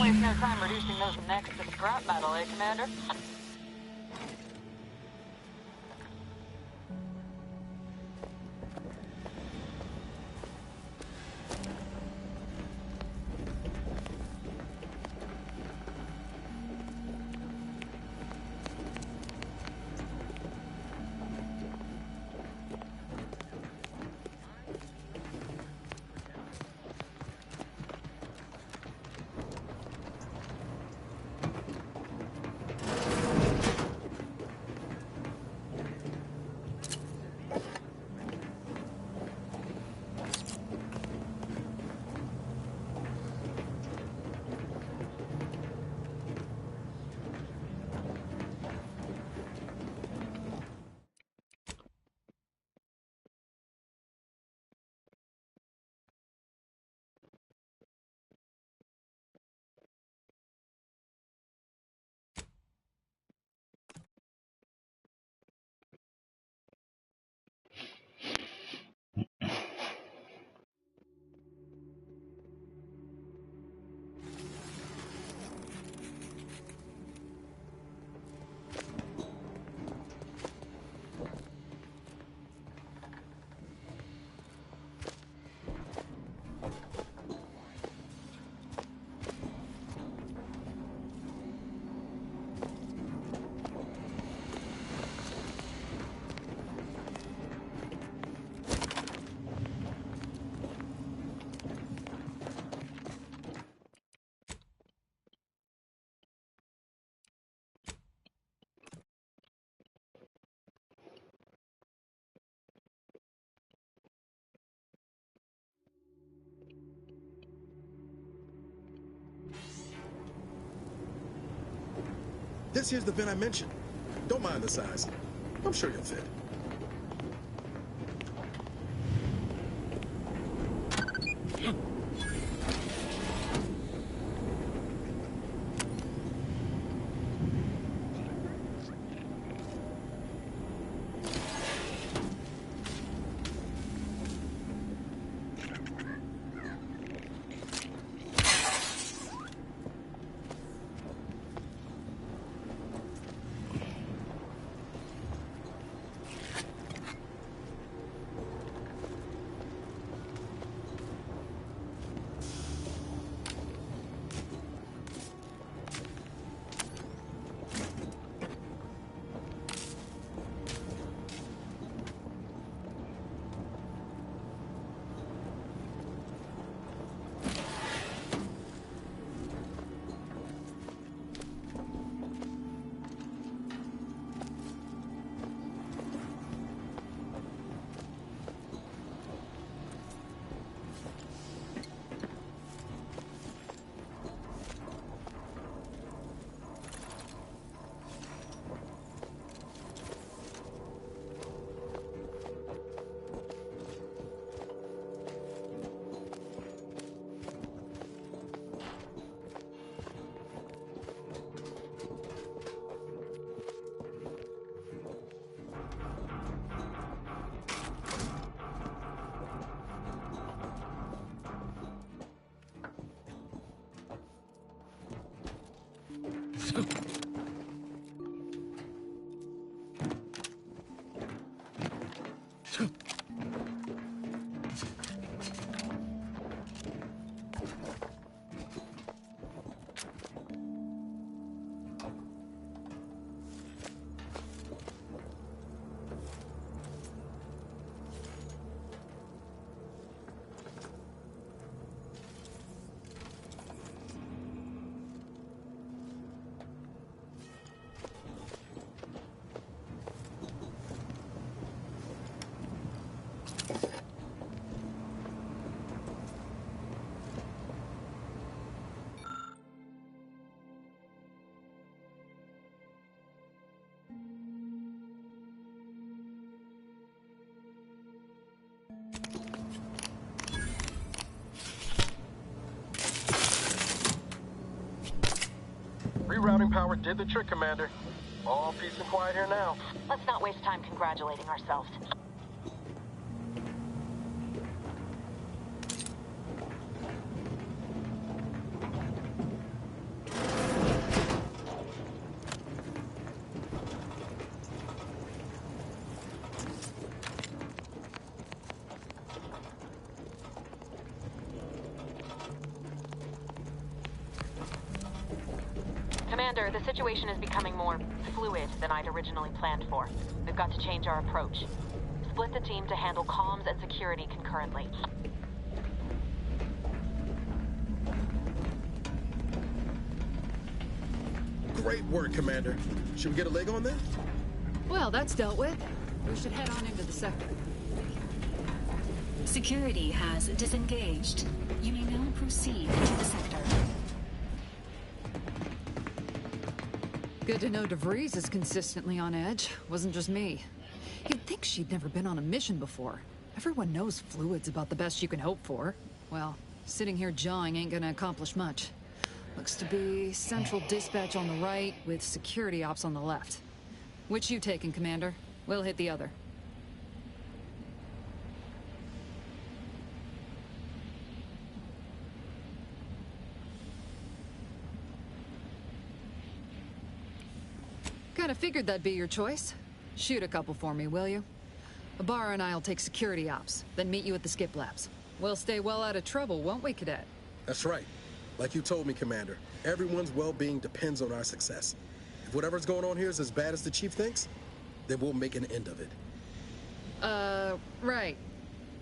waste no time reducing those necks to scrap metal, eh, Commander? This here's the bin I mentioned. Don't mind the size. I'm sure you'll fit. Rerouting power did the trick, Commander. All peace and quiet here now. Let's not waste time congratulating ourselves. Commander, the situation is becoming more fluid than I'd originally planned for. We've got to change our approach. Split the team to handle comms and security concurrently. Great work, Commander. Should we get a leg on that? Well, that's dealt with. We should head on into the sector. Security has disengaged. You may now proceed to the sector. Good to know DeVries is consistently on edge. Wasn't just me. You'd think she'd never been on a mission before. Everyone knows fluid's about the best you can hope for. Well, sitting here jawing ain't gonna accomplish much. Looks to be central dispatch on the right with security ops on the left. Which you taking, Commander? We'll hit the other. Kinda figured that'd be your choice. Shoot a couple for me, will you? Ibarra and I'll take security ops, then meet you at the skip labs. We'll stay well out of trouble, won't we, Cadet? That's right. Like you told me, Commander, everyone's well-being depends on our success. If whatever's going on here is as bad as the Chief thinks, then we'll make an end of it. Right.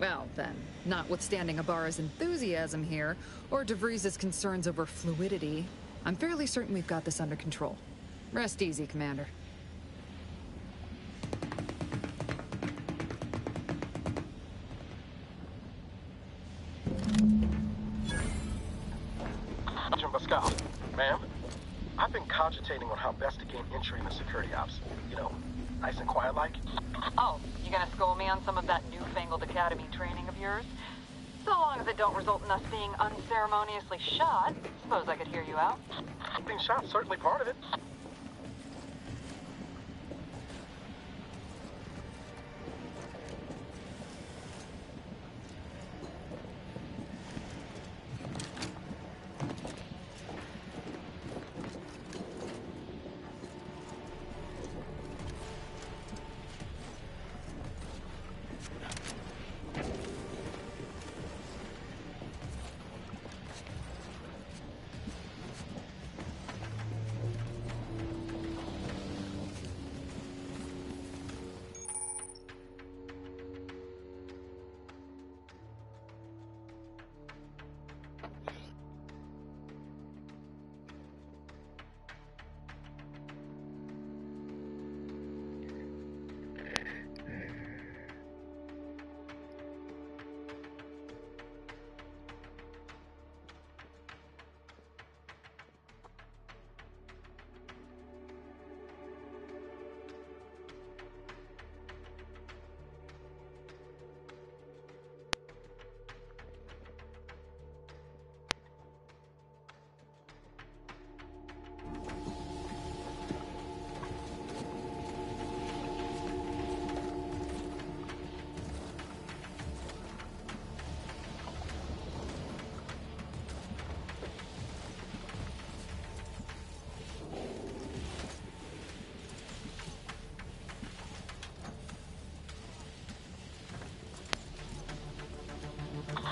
Well, then, notwithstanding Ibarra's enthusiasm here, or DeVries' concerns over fluidity, I'm fairly certain we've got this under control. Rest easy, Commander. Agent Pascal, ma'am, I've been cogitating on how best to gain entry into security ops. You know, nice and quiet like. Oh, you gonna school me on some of that newfangled academy training of yours? So long as it don't result in us being unceremoniously shot, suppose I could hear you out. Being shot's certainly part of it.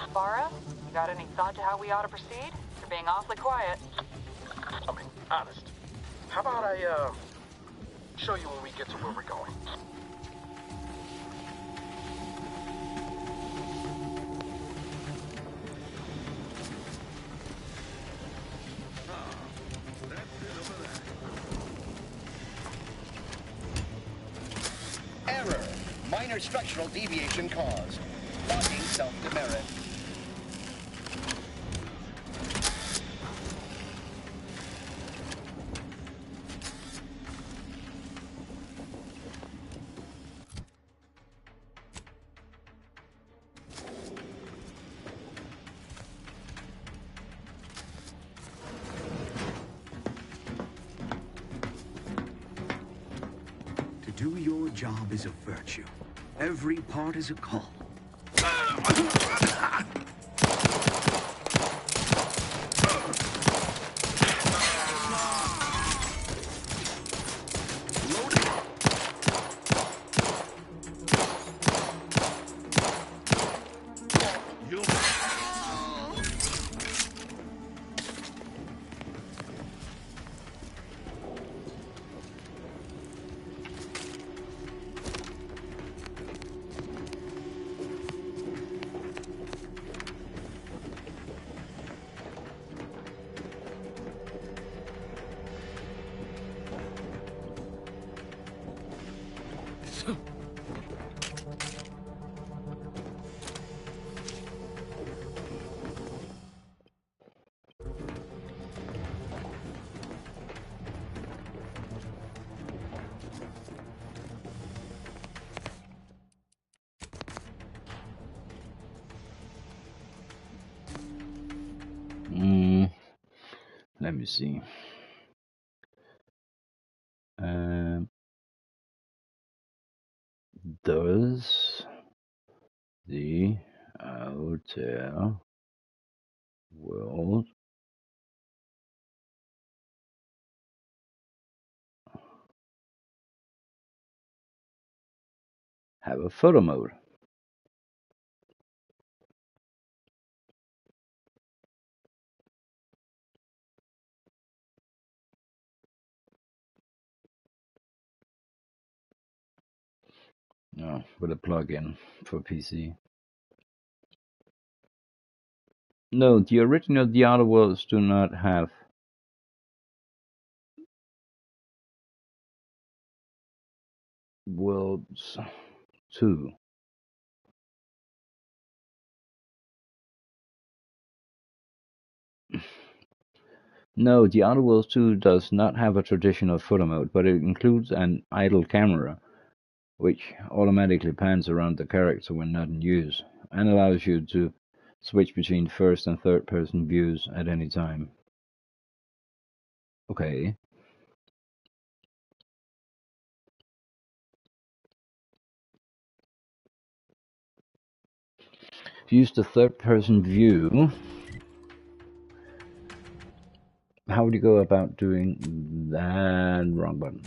Ibarra, you got any thought to how we ought to proceed? You're being awfully quiet. I mean, honest. How about I, show you when we get to where we're going? Error. Minor structural deviation caused. Locking self-demerit. To do your job is a virtue. Every part is a call. Let me see. Does the outer world have a photo mode? No, with a plugin for PC. No, the original The Outer Worlds do not have Worlds 2. No, The Outer Worlds 2 does not have a traditional photo mode, but it includes an idle camera, which automatically pans around the character when not in use, and allows you to switch between first and third person views at any time. Okay. Use the third person view. How would you go about doing that? Wrong button.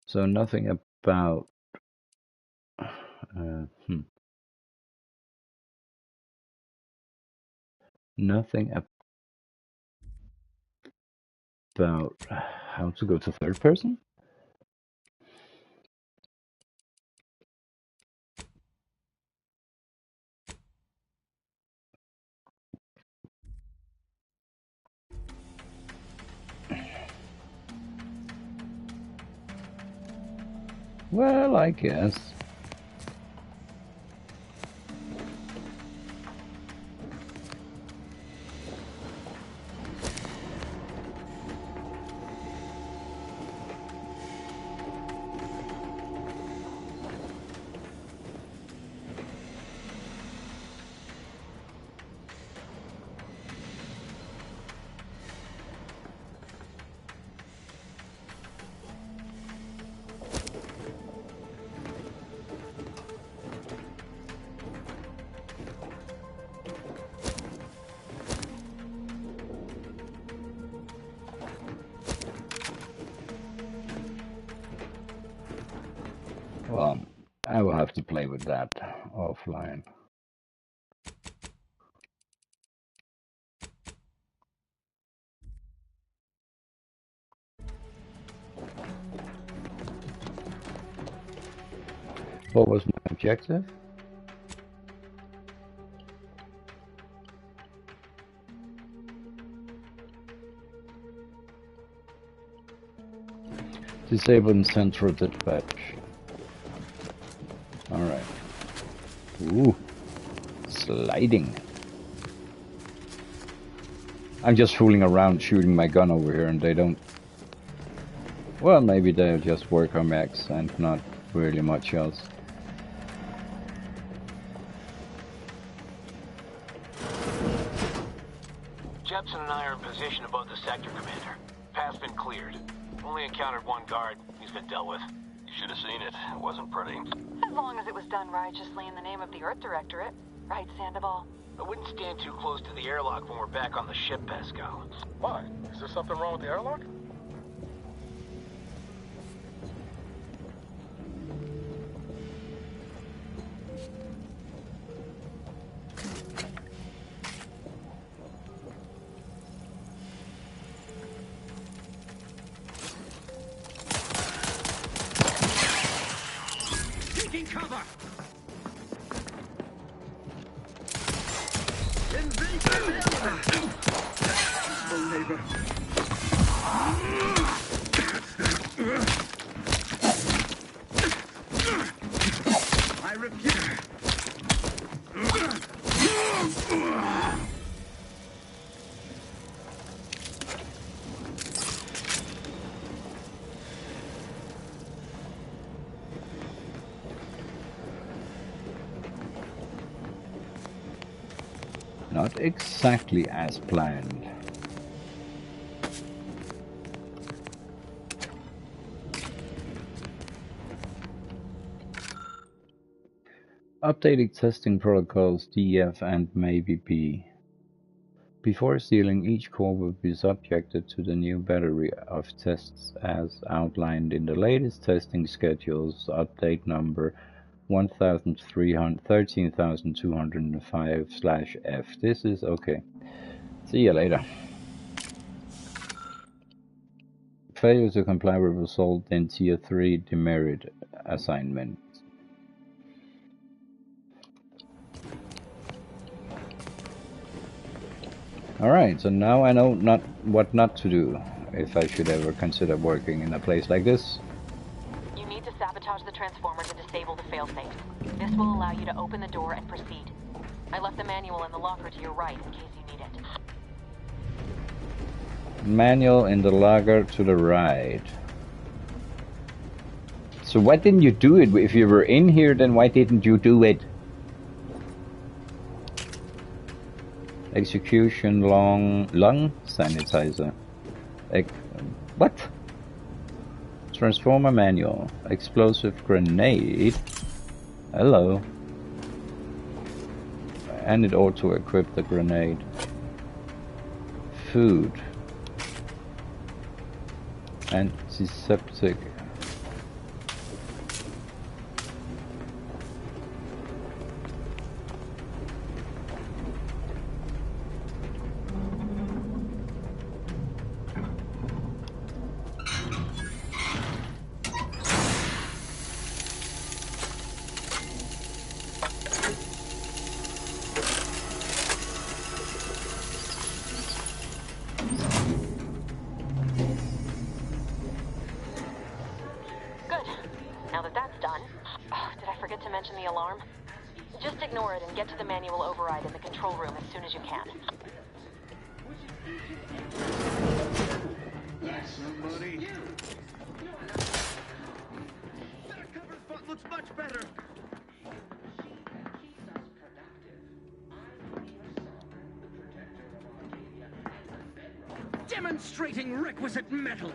So nothing about nothing about how to go to third person? Well, I guess. Well, I will have to play with that offline. What was my objective? Disable central dispatch. Alright. Ooh. Sliding. I'm just fooling around shooting my gun over here and they don't... Well, maybe they'll just work on max and not really much else. Jepson and I are in position above the sector, Commander. Path's been cleared. Only encountered one guard. He's been dealt with. You should have seen it. It wasn't pretty. As long as it was done righteously in the name of the Earth Directorate. Right, Sandoval? I wouldn't stand too close to the airlock when we're back on the ship, Pascal. Why? Is there something wrong with the airlock? Taking cover! Neighbor. I refuse. Not exactly as planned. Updating testing protocols DF and maybe B. Before sealing, each core will be subjected to the new battery of tests as outlined in the latest testing schedules, update number 13,205/F. This is okay. See you later. Failure to comply will result in Tier 3 demerit assignment. Alright, so now I know what not to do if I should ever consider working in a place like this. You need to sabotage the transformer to disable the failsafe. This will allow you to open the door and proceed. I left the manual in the locker to your right in case you need it. Manual in the locker to the right. So why didn't you do it? If you were in here, then why didn't you do it? Execution lung sanitizer. What? Transformer manual. Explosive grenade. Hello. And it auto equip the grenade. Food. Antiseptic. Demonstrating requisite metal.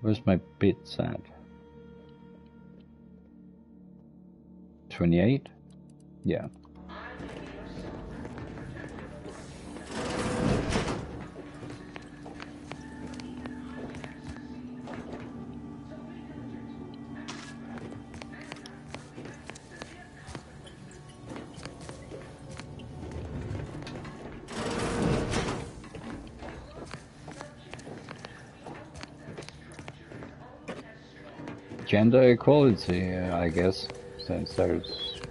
Where's my bits at? 28? Yeah. Gender equality, I guess, since there's,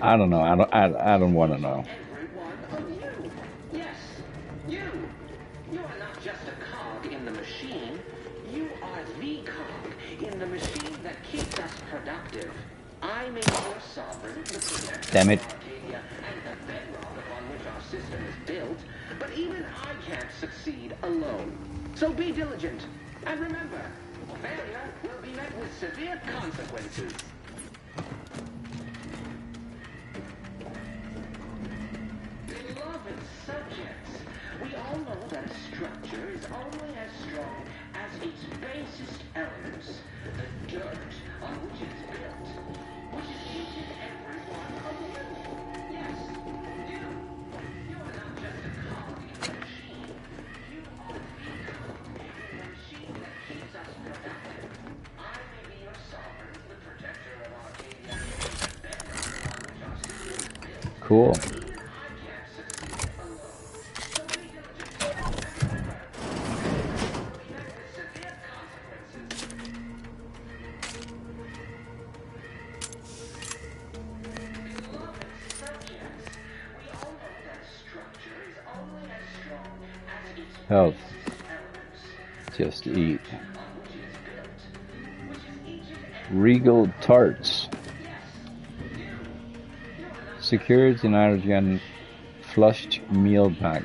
I don't know, I don't want to know. Yes, you are not just a cog in the machine. You are the cog in the machine that keeps us productive. I made your sovereign the protector Damn it. of Arcadia and the bedrock upon which our system is built, but even I can't succeed alone. So be diligent, and remember, failure will be met with severe consequences. Beloved subjects, we all know that a structure is only as strong as its basest elements, the dirt on which it is built, which is each and every one of you. Yes, you. You are not just a cog in the machine. You are the cog in the machine that keeps us productive. I may be your sovereign, the protector of Arcadia, the bedrock on which our system is built. Cool. Health. Just eat. Regal Tarts. Security nitrogen flushed meal pack.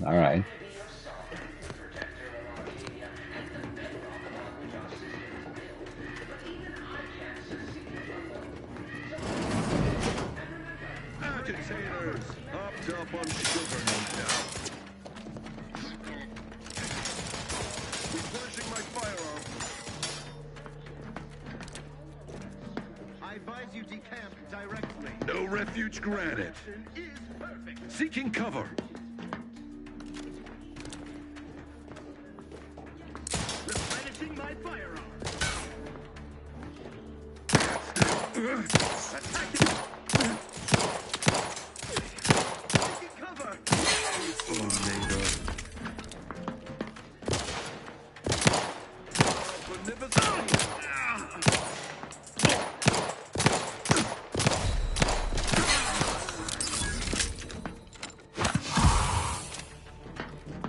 Alright. Agitators! Hopped up on sugar no doubt. Replenishing my firearm. I advise you decamp directly. No refuge granted. Seeking cover. Replenishing my firearm. Attacking. Taking cover.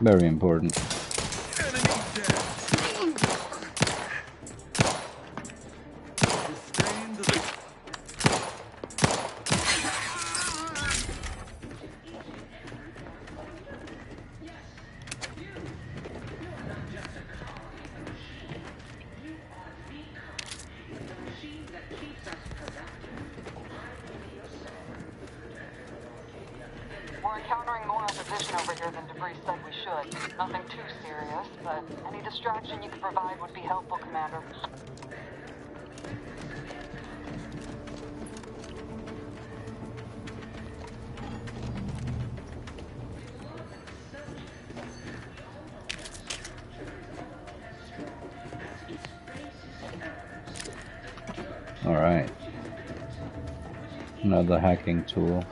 Very important. We're encountering more opposition over here than Debris said we should. Nothing too serious, but any distraction you could provide would be helpful, Commander. Alright. Another hacking tool.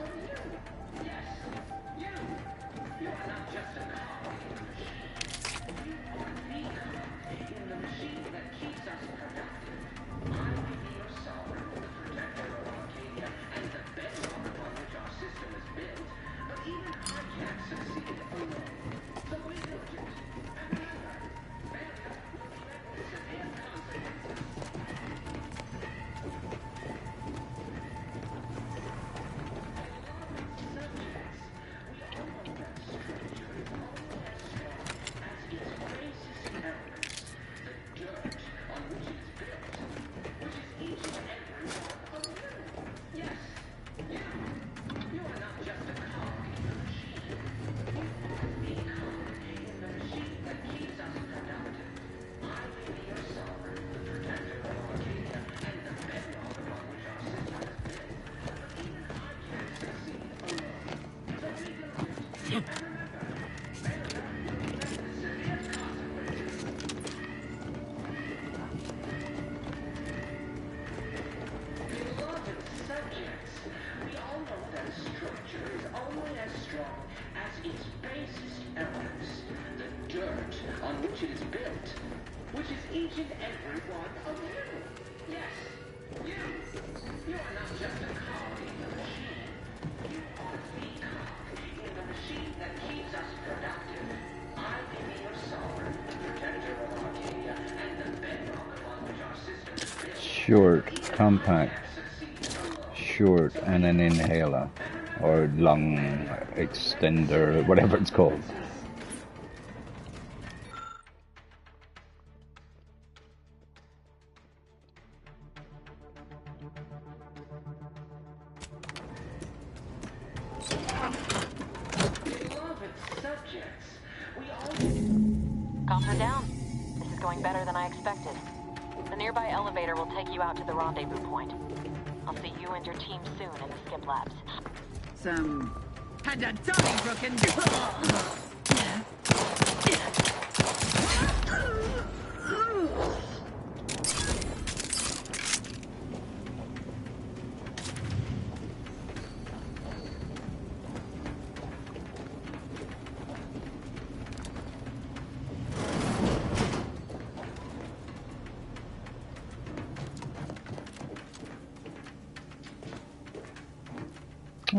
Short, compact, short, and an inhaler, or lung extender, whatever it's called. Comms are down. This is going better than I expected. The nearby elevator will take you out to the rendezvous point. I'll see you and your team soon in the skip labs. Had a dummy broken.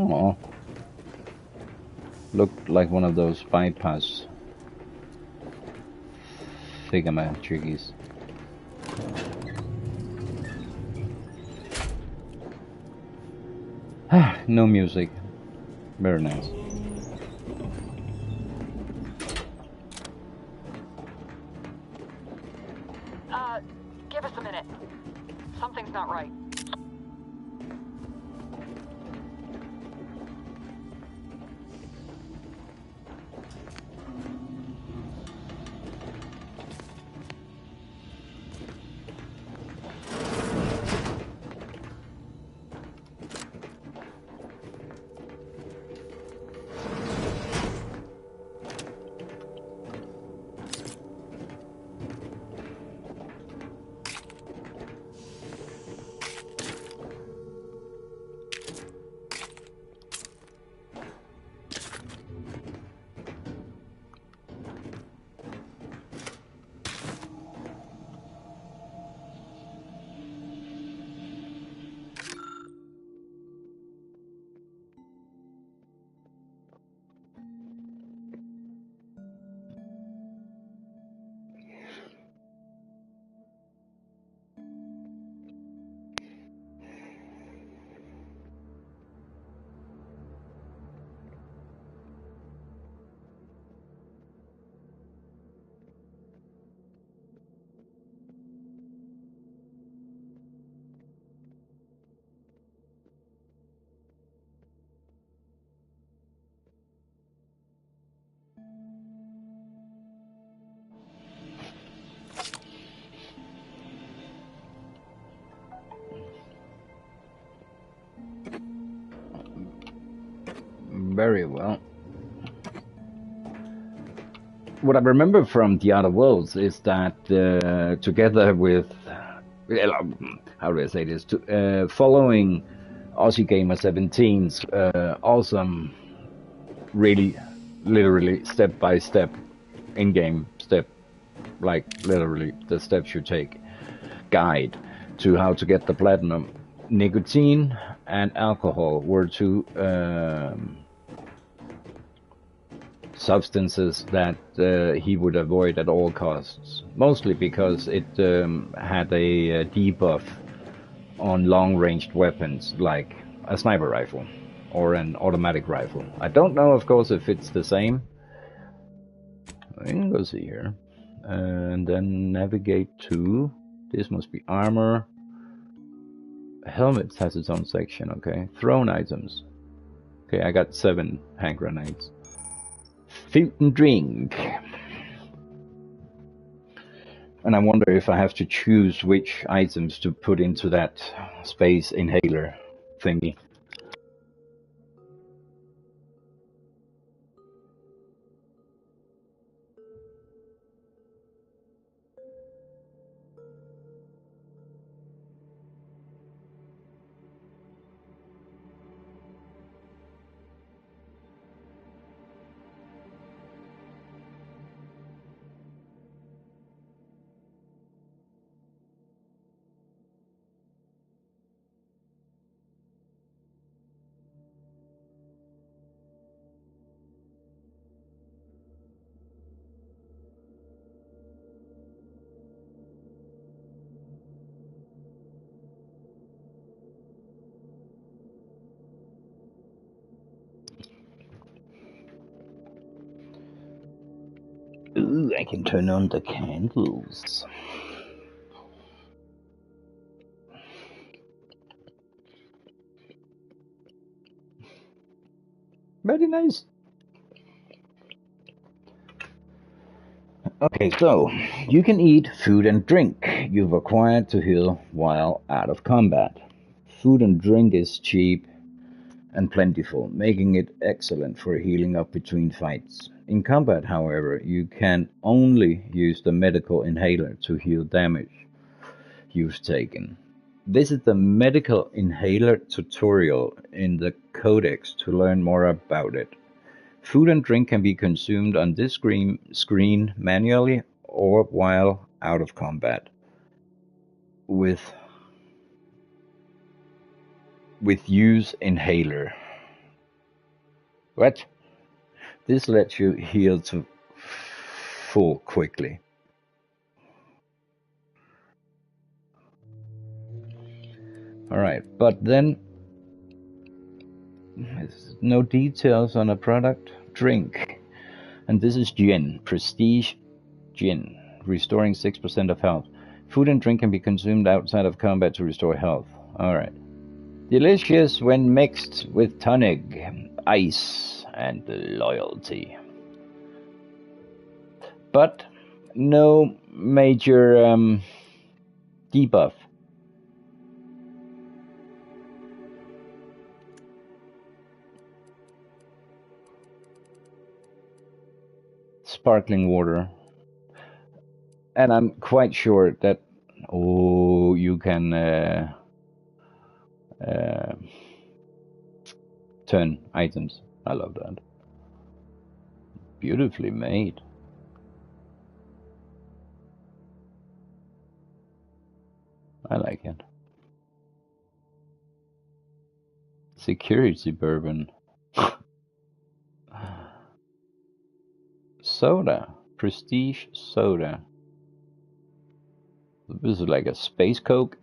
Oh, Looked like one of those bypass thingamajiggies. No music. Very nice. Give us a minute. Something's not right. Very well. What I remember from The Outer Worlds is that together with, how do I say this, following Aussie Gamer 17's awesome, really, literally step-by-step, in-game step, like literally the steps you take, guide to how to get the platinum, nicotine and alcohol were two substances that he would avoid at all costs, mostly because it had a debuff on long-ranged weapons like a sniper rifle or an automatic rifle. I don't know, of course, if it's the same. I can go see here. And then navigate to, this must be armor. Helmets has its own section, okay. Thrown items. Okay, I got 7 hand grenades. Food and drink. And I wonder if I have to choose which items to put into that space inhaler thingy. Ooh, I can turn on the candles. Very nice. Okay, so you can eat food and drink you've acquired to heal while out of combat. Food and drink is cheap and plentiful, making it excellent for healing up between fights. In combat, however, you can only use the medical inhaler to heal damage you've taken. Visit the medical inhaler tutorial in the codex to learn more about it. Food and drink can be consumed on this screen manually or while out of combat. With use inhaler. What? This lets you heal to full quickly. Alright, but then there's no details on a product. Drink. And this is gin. Prestige gin. Restoring 6% of health. Food and drink can be consumed outside of combat to restore health. Alright. Delicious when mixed with tonic, ice, and loyalty. But no major debuff. Sparkling water. And I'm quite sure that you can turn items. I love that. Beautifully made. I like it. Security bourbon. Soda. Prestige soda. This is like a space coke.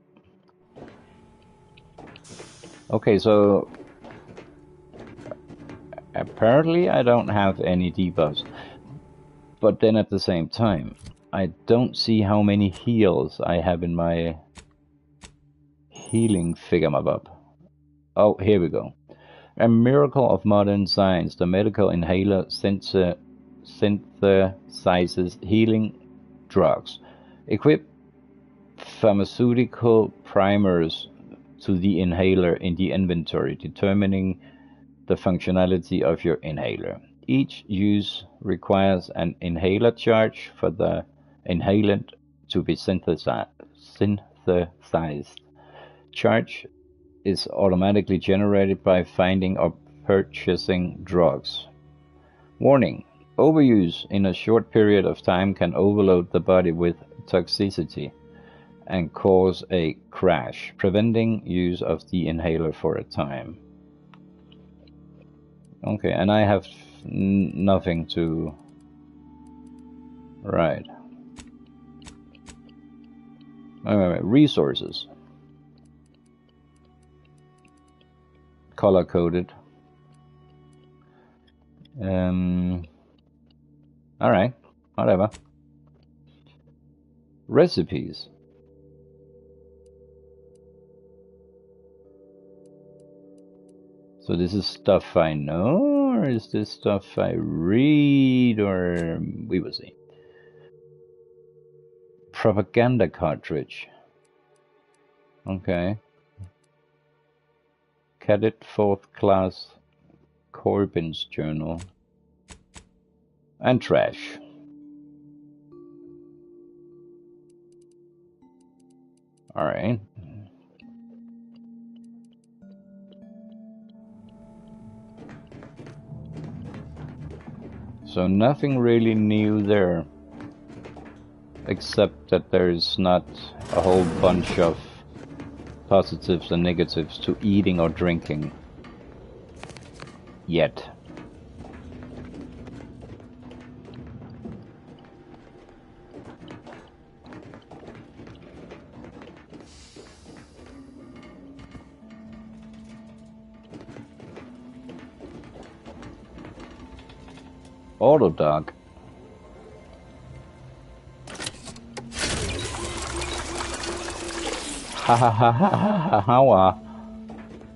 Okay, so apparently I don't have any debuffs. But then at the same time, I don't see how many heals I have in my healing figamabob. Oh, here we go. A miracle of modern science. The medical inhaler synthesizes healing drugs. Equip pharmaceutical primers to the inhaler in the inventory, determining the functionality of your inhaler. Each use requires an inhaler charge for the inhalant to be synthesized. Charge is automatically generated by finding or purchasing drugs. Warning: overuse in a short period of time can overload the body with toxicity and cause a crash, preventing use of the inhaler for a time. Okay, and I have nothing to... Right. Wait. Resources. Color-coded. Alright, whatever. Recipes. So this is stuff I know, or is this stuff I read, or we will see. Propaganda cartridge. Okay. Cadet 4th class Corbin's journal. And trash. Alright. So nothing really new there, except that there's not a whole bunch of positives and negatives to eating or drinking yet. Auto dog. Ha ha ha ha ha ha.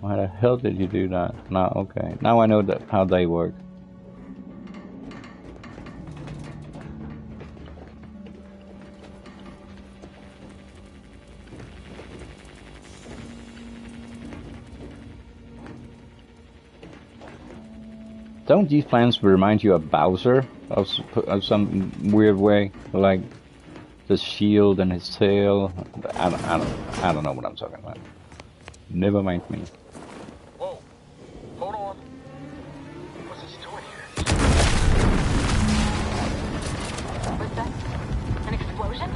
Why the hell did you do that? No, okay. Now I know that how they work. Don't these plants remind you of Bowser of some weird way, like the shield and his tail? I don't know what I'm talking about. Never mind me. Whoa, hold on. What's this doing here? Was that an explosion?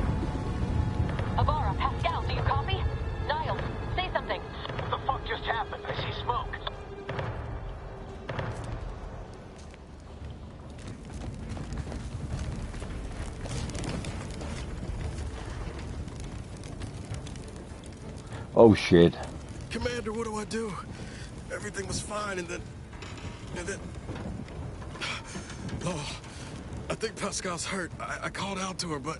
Avara, Pascal, do you copy? Niles, say something. What the fuck just happened? I see smoke. Oh shit. Commander, what do I do? Everything was fine, and then... Oh, I think Pascal's hurt. I called out to her, but...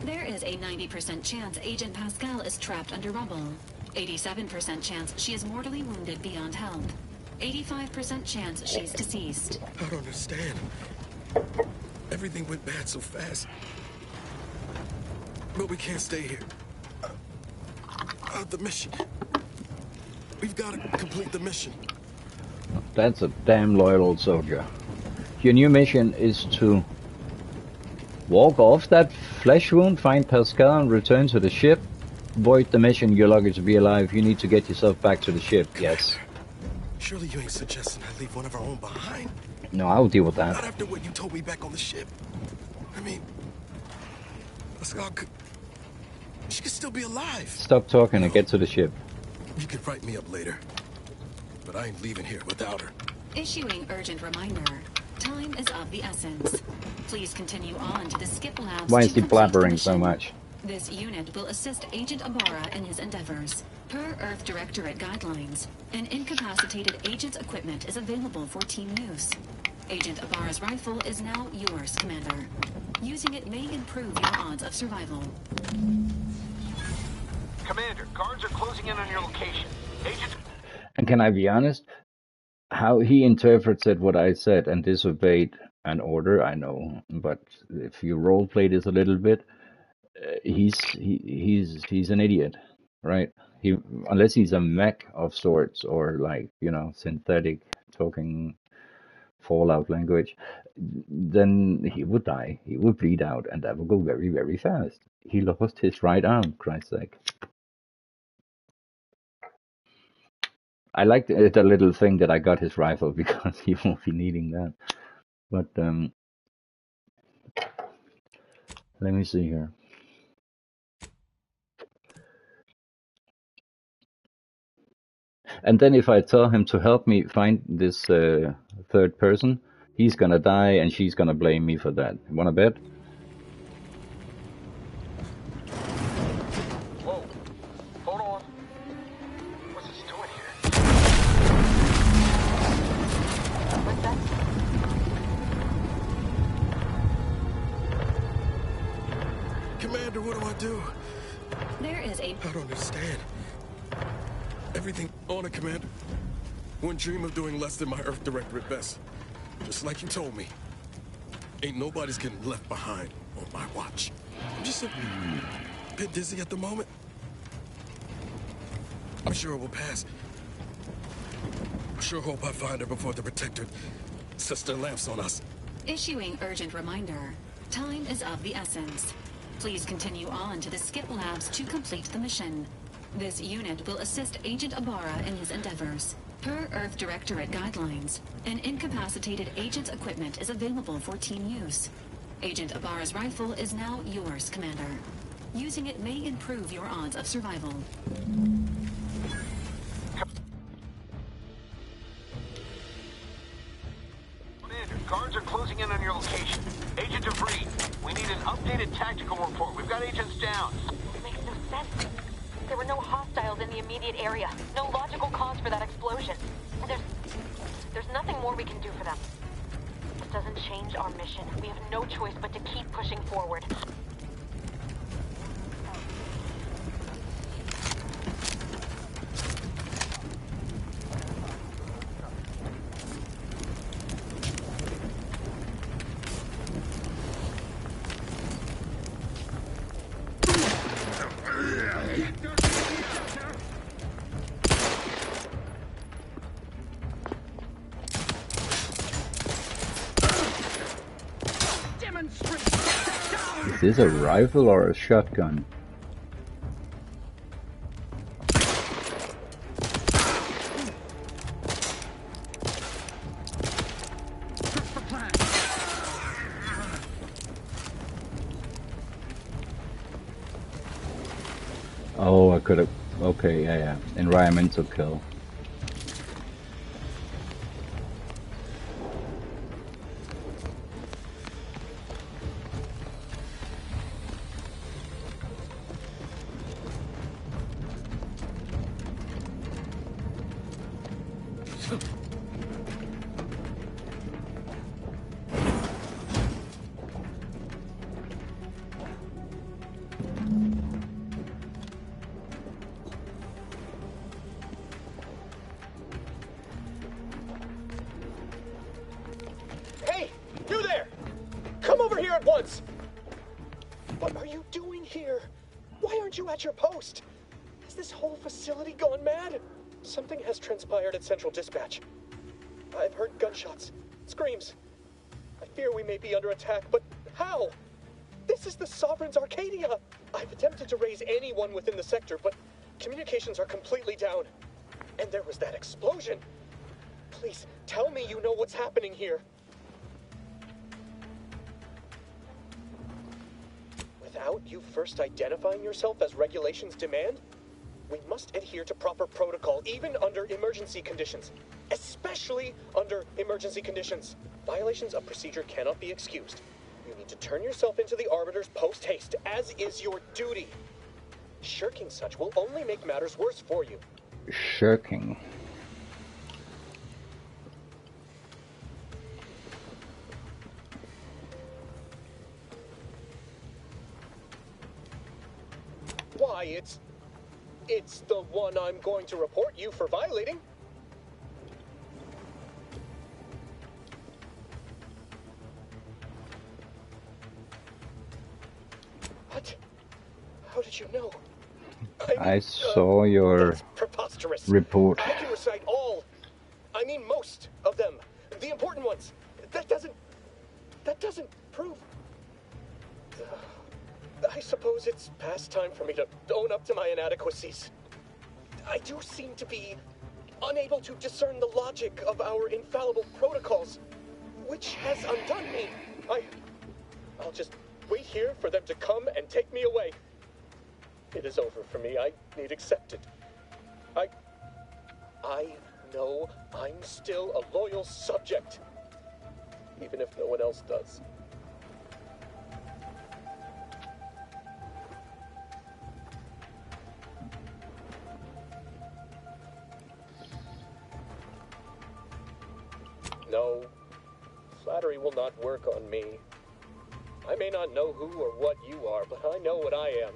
There is a 90% chance Agent Pascal is trapped under rubble. 87% chance she is mortally wounded beyond health. 85% chance she's deceased. I don't understand. Everything went bad so fast. But we can't stay here. The mission. We've got to complete the mission. That's a damn loyal old soldier. Your new mission is to walk off that flesh wound, find Pascal, and return to the ship. Void the mission, you're lucky to be alive. You need to get yourself back to the ship, yes. Surely you ain't suggesting I leave one of our own behind? No, I'll deal with that. Not after what you told me back on the ship. I mean, Pascal could... She could still be alive. Stop talking and get to the ship. You could write me up later. But I ain't leaving here without her. Issuing urgent reminder. Time is of the essence. Please continue on to the skip labs. Why is he blabbering so much? This unit will assist Agent Ibarra in his endeavors. Per Earth Directorate guidelines, an incapacitated agent's equipment is available for team use. Agent Ibarra's rifle is now yours, Commander. Using it may improve your odds of survival. Commander, guards are closing in on your location. Agent... And can I be honest? How he interprets it, what I said, and disobeyed an order, I know. But if you roleplay this a little bit, he's an idiot, right? Unless he's a mech of sorts, or like, you know, synthetic talking Fallout language, then he would die. He would bleed out, and that would go very, very fast. He lost his right arm, Christ's sake. I like the little thing that I got his rifle because he won't be needing that. But let me see here. And then if I tell him to help me find this third person, he's gonna die and she's gonna blame me for that. Wanna bet? Whoa. Hold on. What's this doing here? What's that? Commander, what do I do? There is a... I don't understand. Everything on it, Commander. Wouldn't dream of doing less than my Earth Directorate best. Just like you told me. Ain't nobody's getting left behind on my watch. I'm just a bit dizzy at the moment. I'm sure it will pass. I sure hope I find her before the Protector sets their lamps on us. Issuing urgent reminder. Time is of the essence. Please continue on to the skip labs to complete the mission. This unit will assist Agent Ibarra in his endeavors. Per Earth Directorate guidelines, an incapacitated agent's equipment is available for team use. Agent Ibarra's rifle is now yours, Commander. Using it may improve your odds of survival. Commander, guards are closing in on your location. Agent DeVries, we need an updated tactical report. We've got agents down. It makes no sense. There were no hostiles in the immediate area. No logical cause for that explosion. And there's nothing more we can do for them. This doesn't change our mission. We have no choice but to keep pushing forward. Is this a rifle or a shotgun? Oh, I could have... Okay, yeah. Environmental kill. Hey, you there! Come over here at once! What are you doing here? Why aren't you at your post? Has this whole facility gone mad? Something has transpired at Central Dispatch. I've heard gunshots, screams. I fear we may be under attack, but how? This is the Sovereign's Arcadia! I've attempted to raise anyone within the sector, but communications are completely down. And there was that explosion. Please, tell me you know what's happening here. Without you first identifying yourself as regulations demand, we must adhere to proper protocol, even under emergency conditions. Especially under emergency conditions. Violations of procedure cannot be excused. You need to turn yourself into the Arbiters post-haste, as is your duty. Shirking such will only make matters worse for you. Shirking. Why, it's the one I'm going to report you for violating. What? How did you know? I saw your preposterous report. I can recite all. I mean most of them. The important ones. That doesn't prove. I suppose it's past time for me to own up to my inadequacies. I do seem to be unable to discern the logic of our infallible protocols, which has undone me. I'll just wait here for them to come and take me away. It is over for me. I need accepted. I know I'm still a loyal subject, even if no one else does. No, flattery will not work on me. I may not know who or what you are, but I know what I am.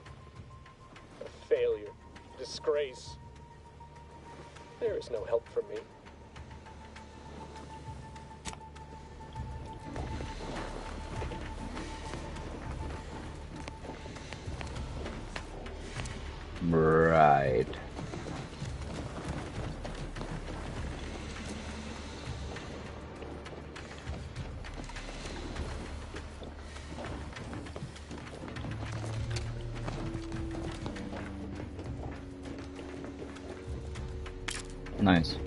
A failure, disgrace. There is no help for me. Right. Nice.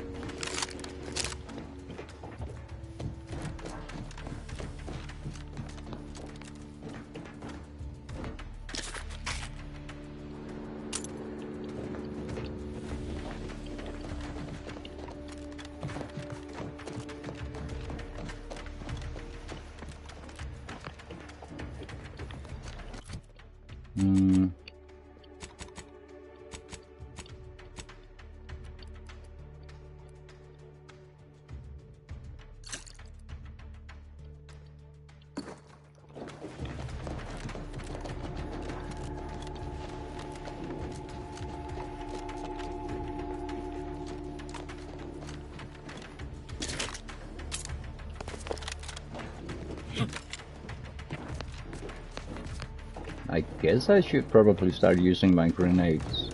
I guess I should probably start using my grenades.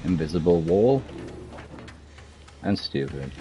invisible wall, and stupid.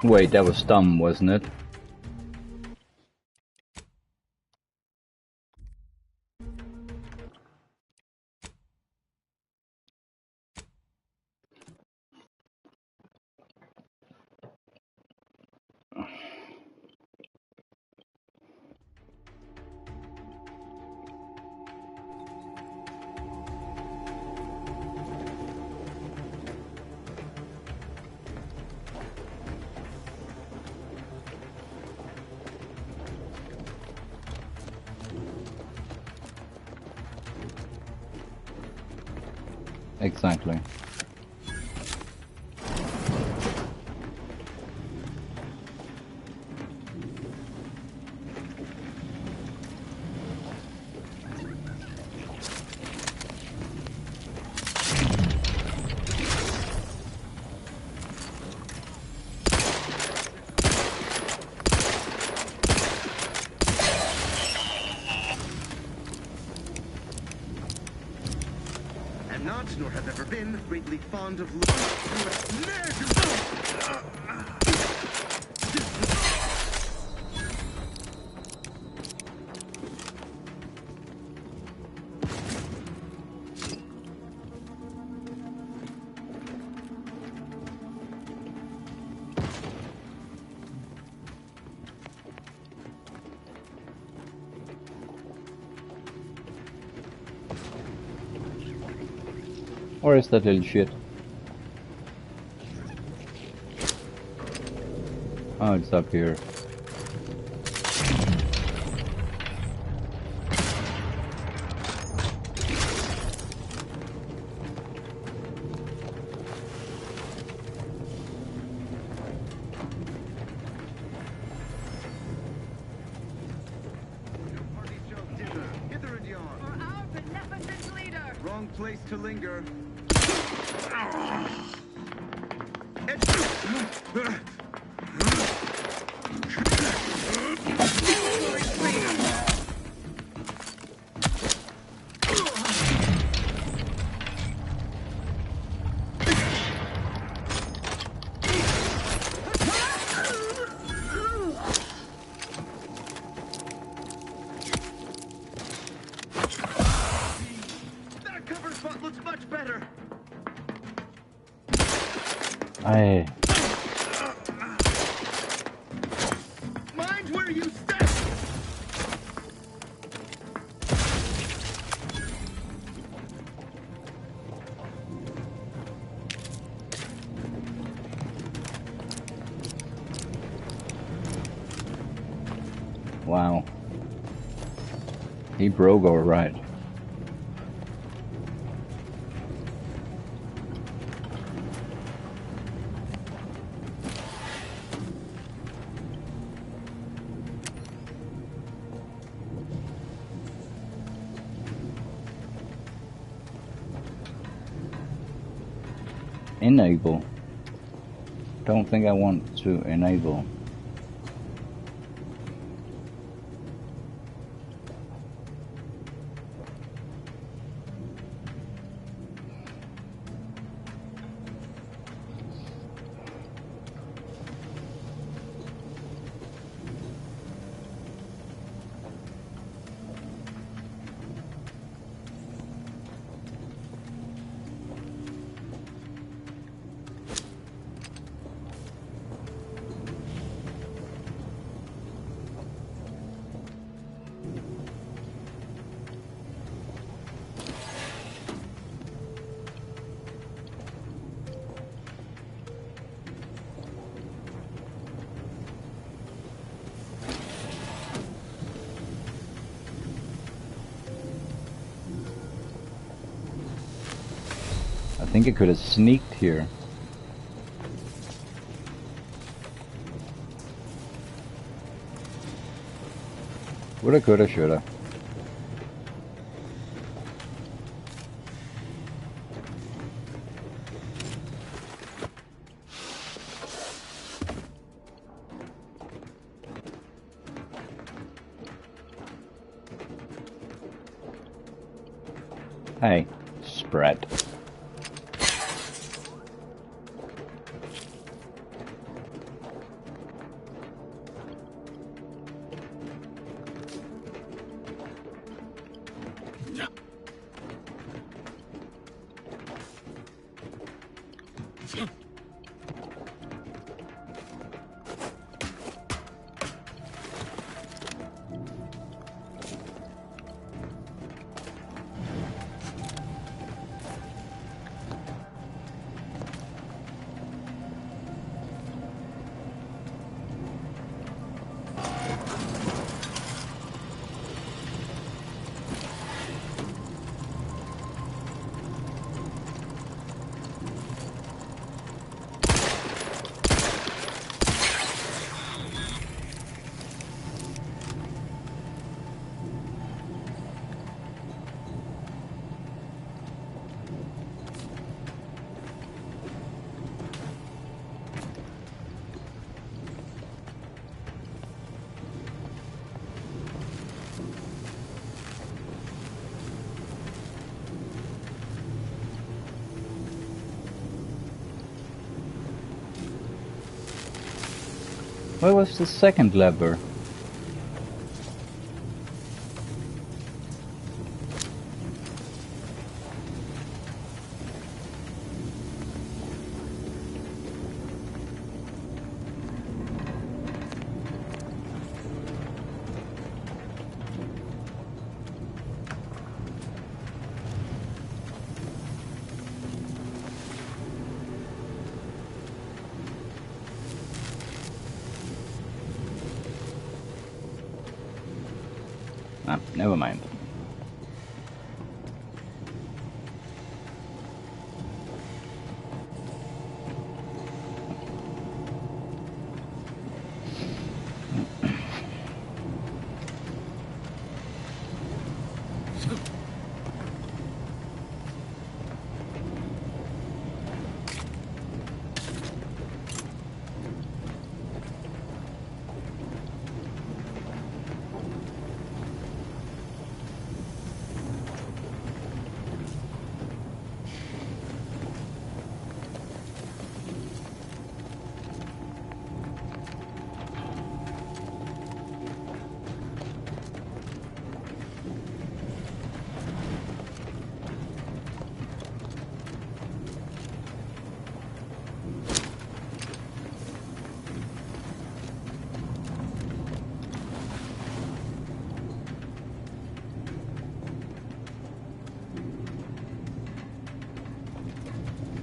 Wait, that was dumb, wasn't it? Exactly. Nor have ever been greatly fond of Or is that little shit? Oh, it's up here. Wrong place to linger. That cover spot looks much better. I Wow. He broke alright. Enable. Don't think I want to enable. I think I could have sneaked here. Woulda, coulda, shoulda. Hey, spread. Where was the second lever? Ah, never mind.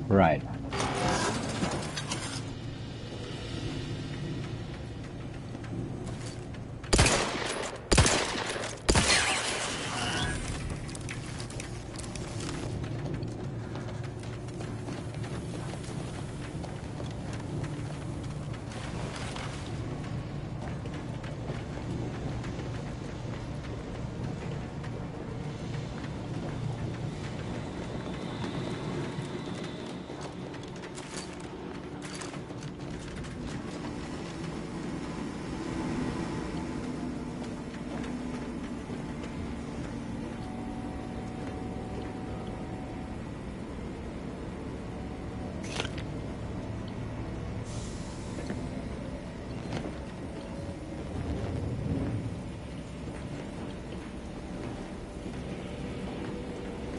Right.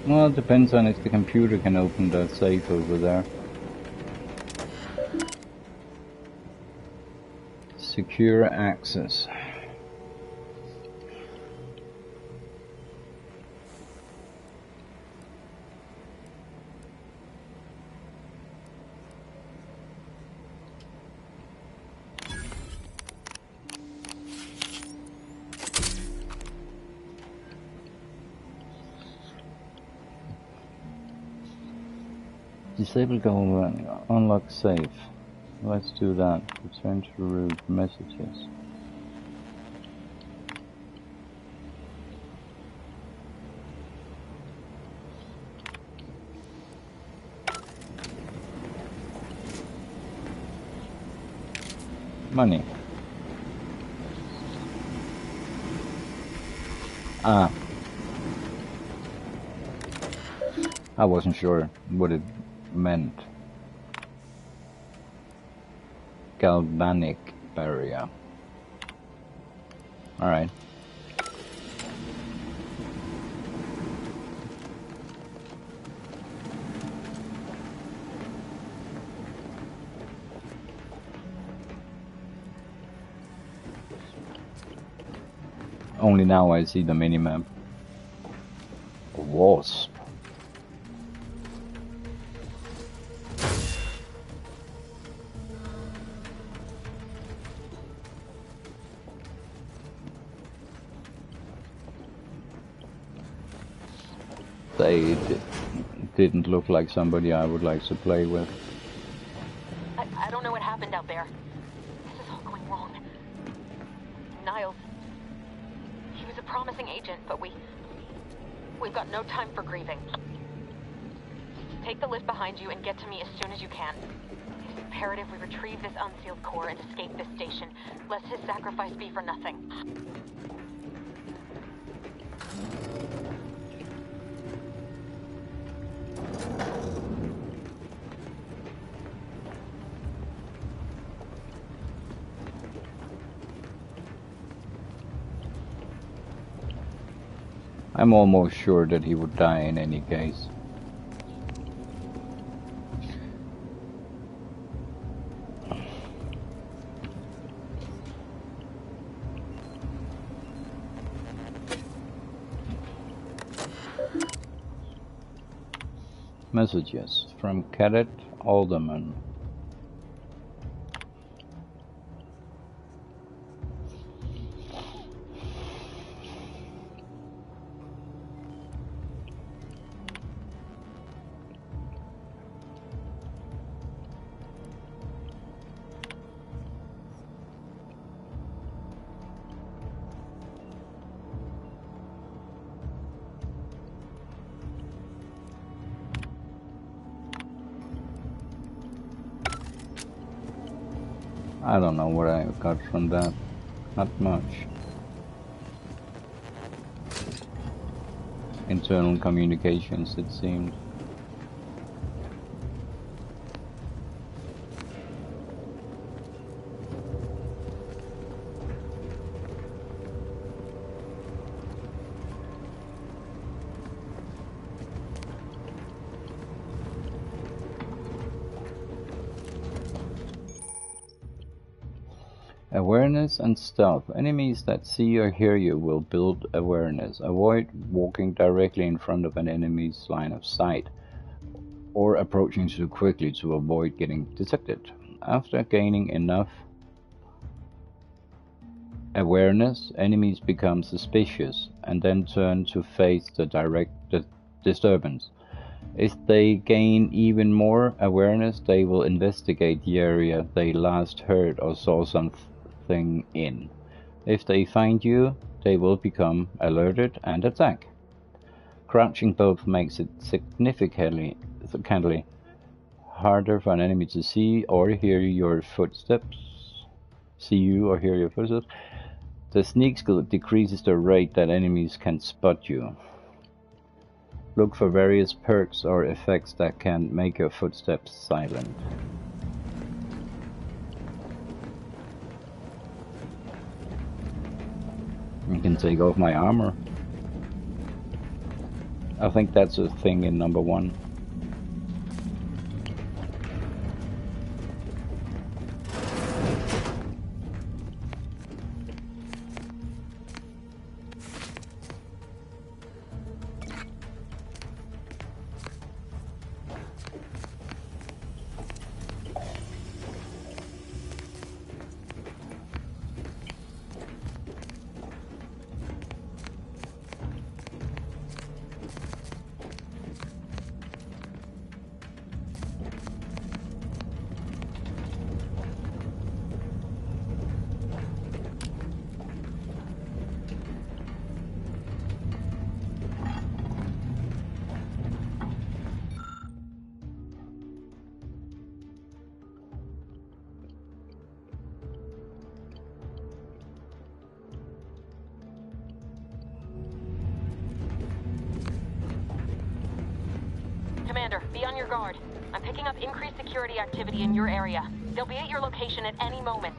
Well, it depends on if the computer can open the safe over there. Secure access. Disable government, unlock safe. Let's do that. Return to root messages. Money. Ah. I wasn't sure what it meant. Galvanic barrier. Alright. Only now I see the minimap. A wasp. They didn't look like somebody I would like to play with. I don't know what happened out there. This is all going wrong. Niles. He was a promising agent, but we've got no time for grieving. Take the lift behind you and get to me as soon as you can. It's imperative we retrieve this unsealed core and escape this station, lest his sacrifice be for nothing. I'm almost sure that he would die in any case. Messages from Cadet Alderman. I don't know what I got from that. Not much. Internal communications, it seemed. Awareness and stealth. Enemies that see or hear you will build awareness. Avoid walking directly in front of an enemy's line of sight or approaching too quickly to avoid getting detected. After gaining enough awareness, enemies become suspicious and then turn to face the direct disturbance. If they gain even more awareness, they will investigate the area they last heard or saw something in. If they find you, they will become alerted and attack. Crouching both makes it significantly harder for an enemy to see or hear your footsteps. The sneak skill decreases the rate that enemies can spot you. Look for various perks or effects that can make your footsteps silent. You can take off my armor. I think that's a thing in number 1. Commander, be on your guard. I'm picking up increased security activity in your area. They'll be at your location at any moment.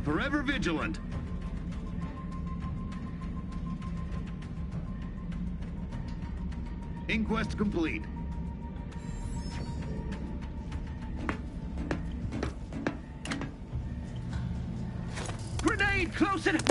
Forever vigilant. Inquest complete. Grenade close at...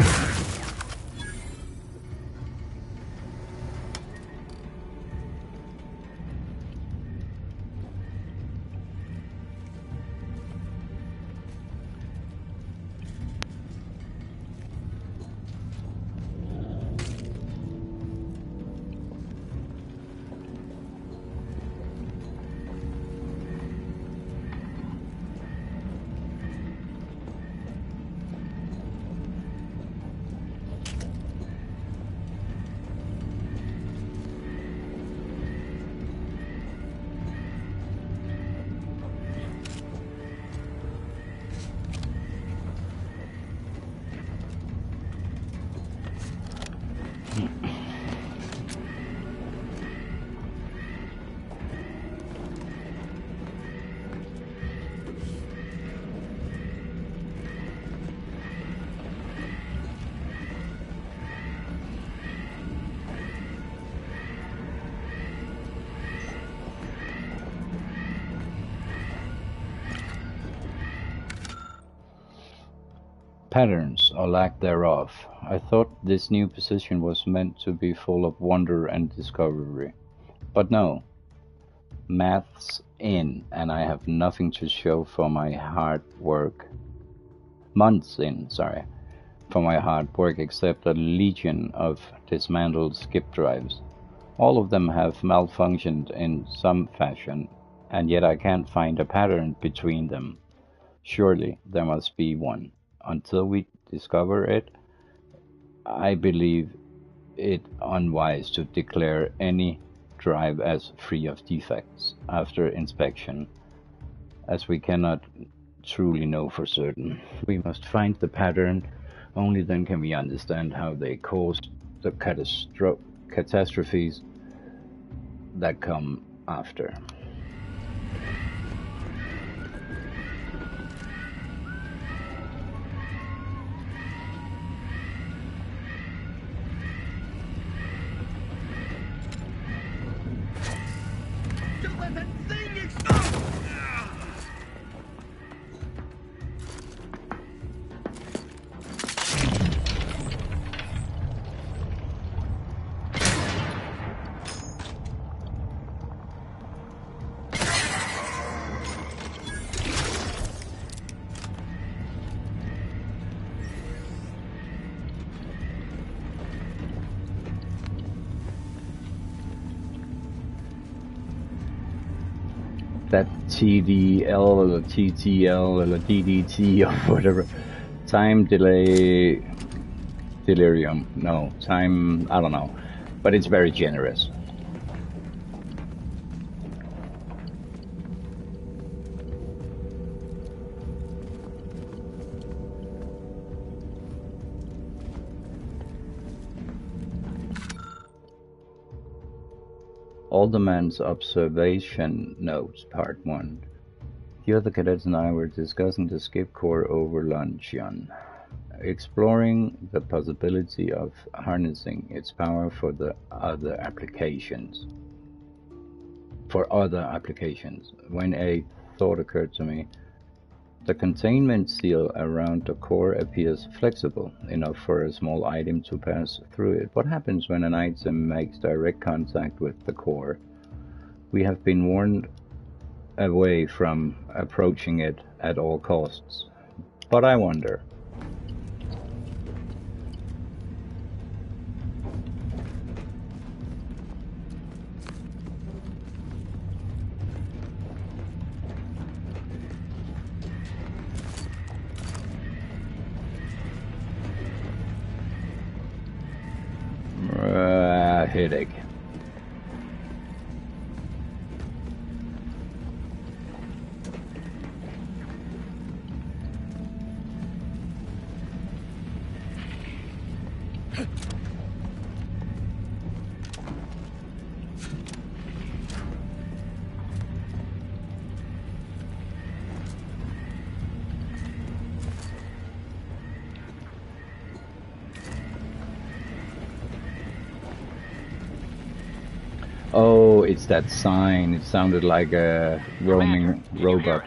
Patterns, or lack thereof. I thought this new position was meant to be full of wonder and discovery. But no. Math's in, and I have nothing to show for my hard work. Months in, sorry. For my hard work except a legion of dismantled skip drives. All of them have malfunctioned in some fashion, and yet I can't find a pattern between them. Surely there must be one. Until we discover it, I believe it unwise to declare any drive as free of defects after inspection, as we cannot truly know for certain. We must find the pattern, only then can we understand how they caused the catastrophes that come after. that TDL or TTL or DDT or whatever. Time delay delirium. No, time, I don't know. But it's very generous. Alderman's Observation Notes, Part 1. The other cadets and I were discussing the skip core over lunch, exploring the possibility of harnessing its power for other applications. When a thought occurred to me. The containment seal around the core appears flexible enough for a small item to pass through it. What happens when an item makes direct contact with the core? We have been warned away from approaching it at all costs. But I wonder. Headache. Oh, it's that sign. It sounded like a roaming robot.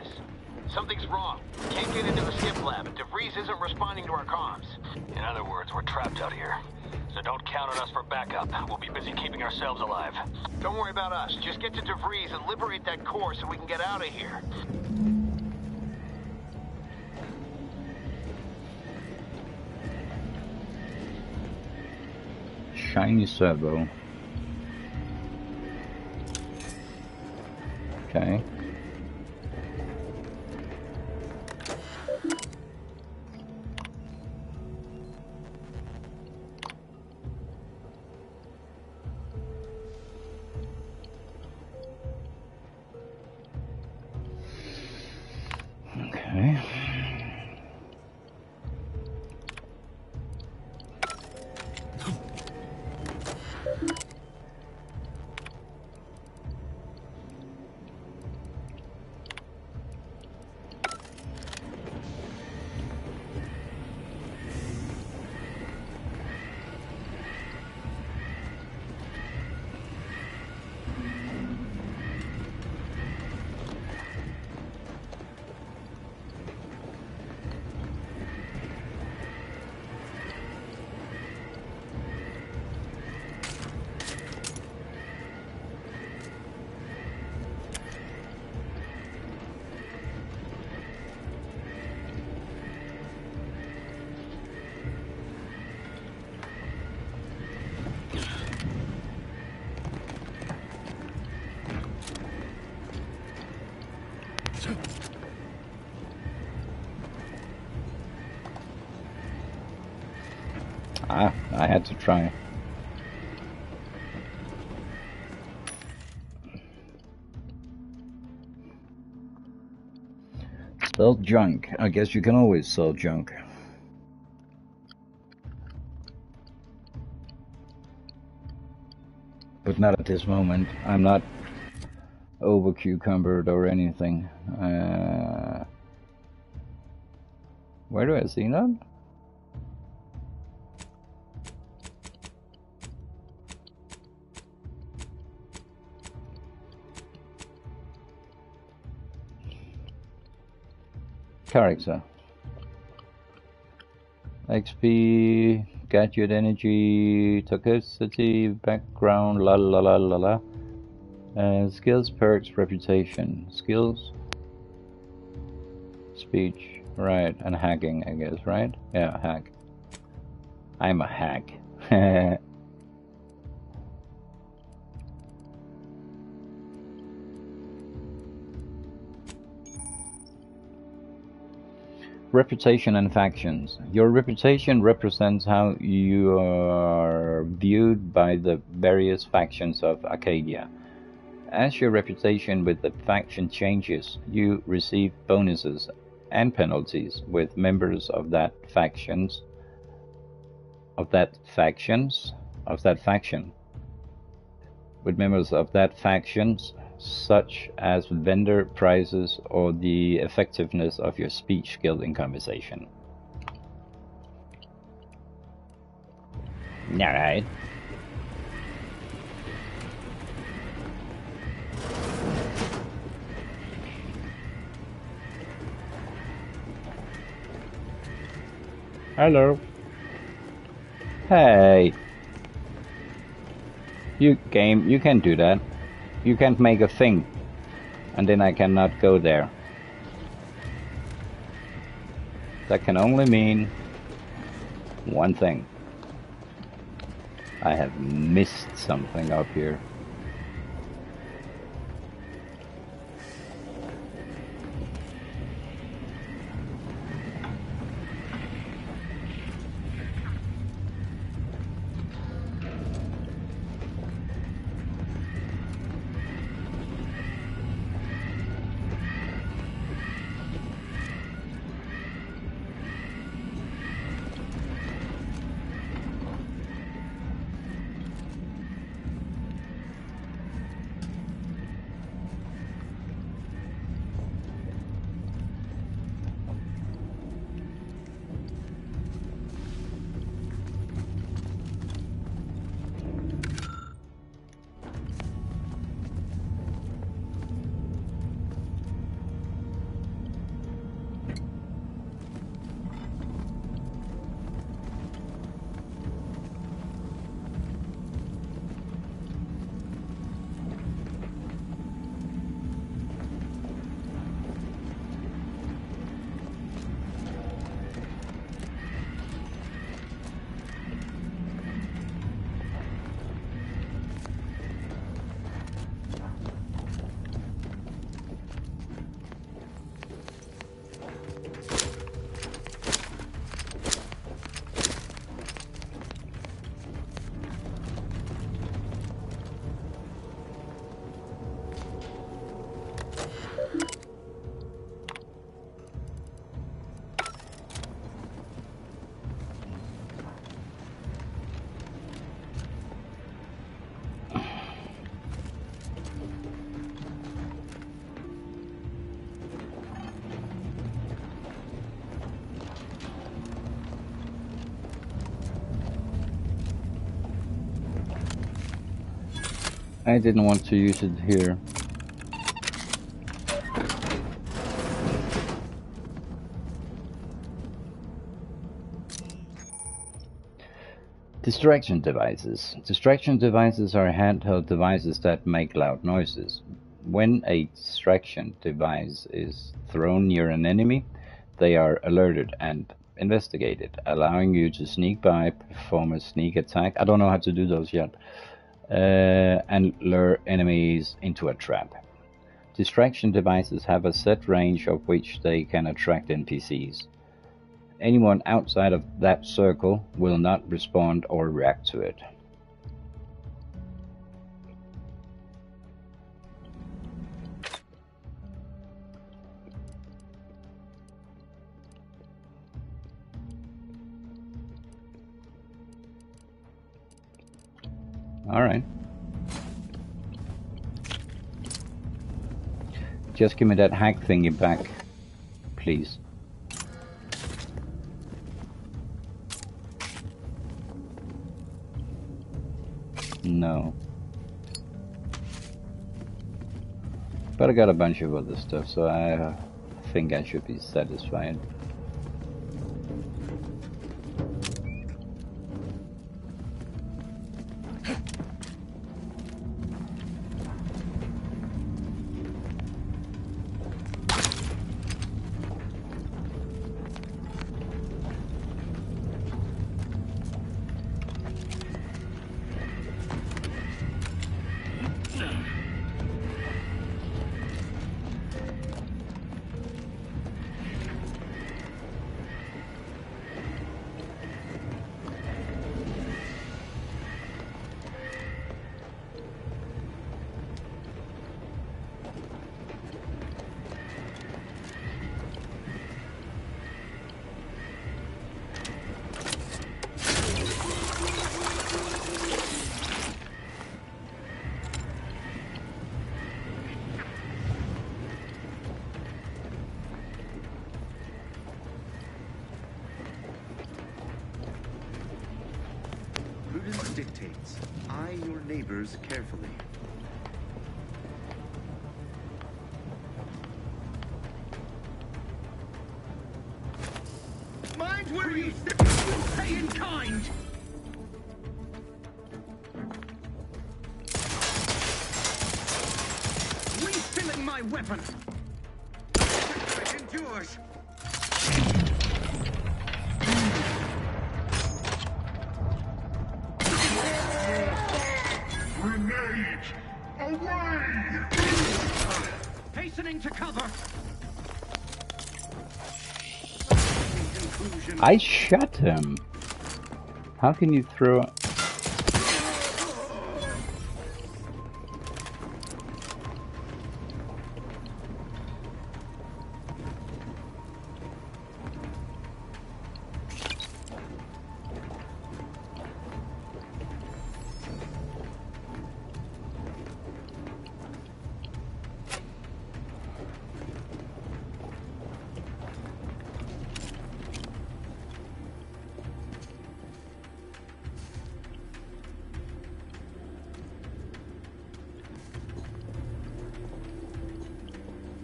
Something's wrong. We can't get into the skip lab. DeVries isn't responding to our comms. In other words, we're trapped out here. So don't count on us for backup. We'll be busy keeping ourselves alive. Don't worry about us. Just get to DeVries and liberate that core so we can get out of here. Shiny servo. Okay. Okay. I had to try. Sell junk. I guess you can always sell junk. But not at this moment. I'm not over cucumbered or anything. Where do I see that? Character. XP, gadget energy, toxicity, background, la la la la la. Skills, perks, reputation. Skills, speech, right, and hacking, I guess, right? Yeah, hack. I'm a hack. reputation and factions. Your reputation represents how you are viewed by the various factions of Arcadia. As your reputation with the faction changes, you receive bonuses and penalties with members of that faction. With members of that factions, such as vendor prices or the effectiveness of your speech skill in conversation. Alright. Hello. Hey. You game, you can't do that. You can't make a thing. And then I cannot go there. That can only mean one thing. I have missed something up here. I didn't want to use it here. Distraction devices. Distraction devices are handheld devices that make loud noises. When a distraction device is thrown near an enemy, they are alerted and investigated, allowing you to sneak by, perform a sneak attack. I don't know how to do those yet. And lure enemies into a trap. Distraction devices have a set range of which they can attract NPCs. Anyone outside of that circle will not respond or react to it. Alright. Just give me that hack thingy back, please. No. But I got a bunch of other stuff, so I think I should be satisfied. Prudence dictates. Eye your neighbors carefully. Mind where you step, you pay in kind! Refilling my weapon! It endures! Grenade! Away! Hastening to cover! I shot him. How can you throw?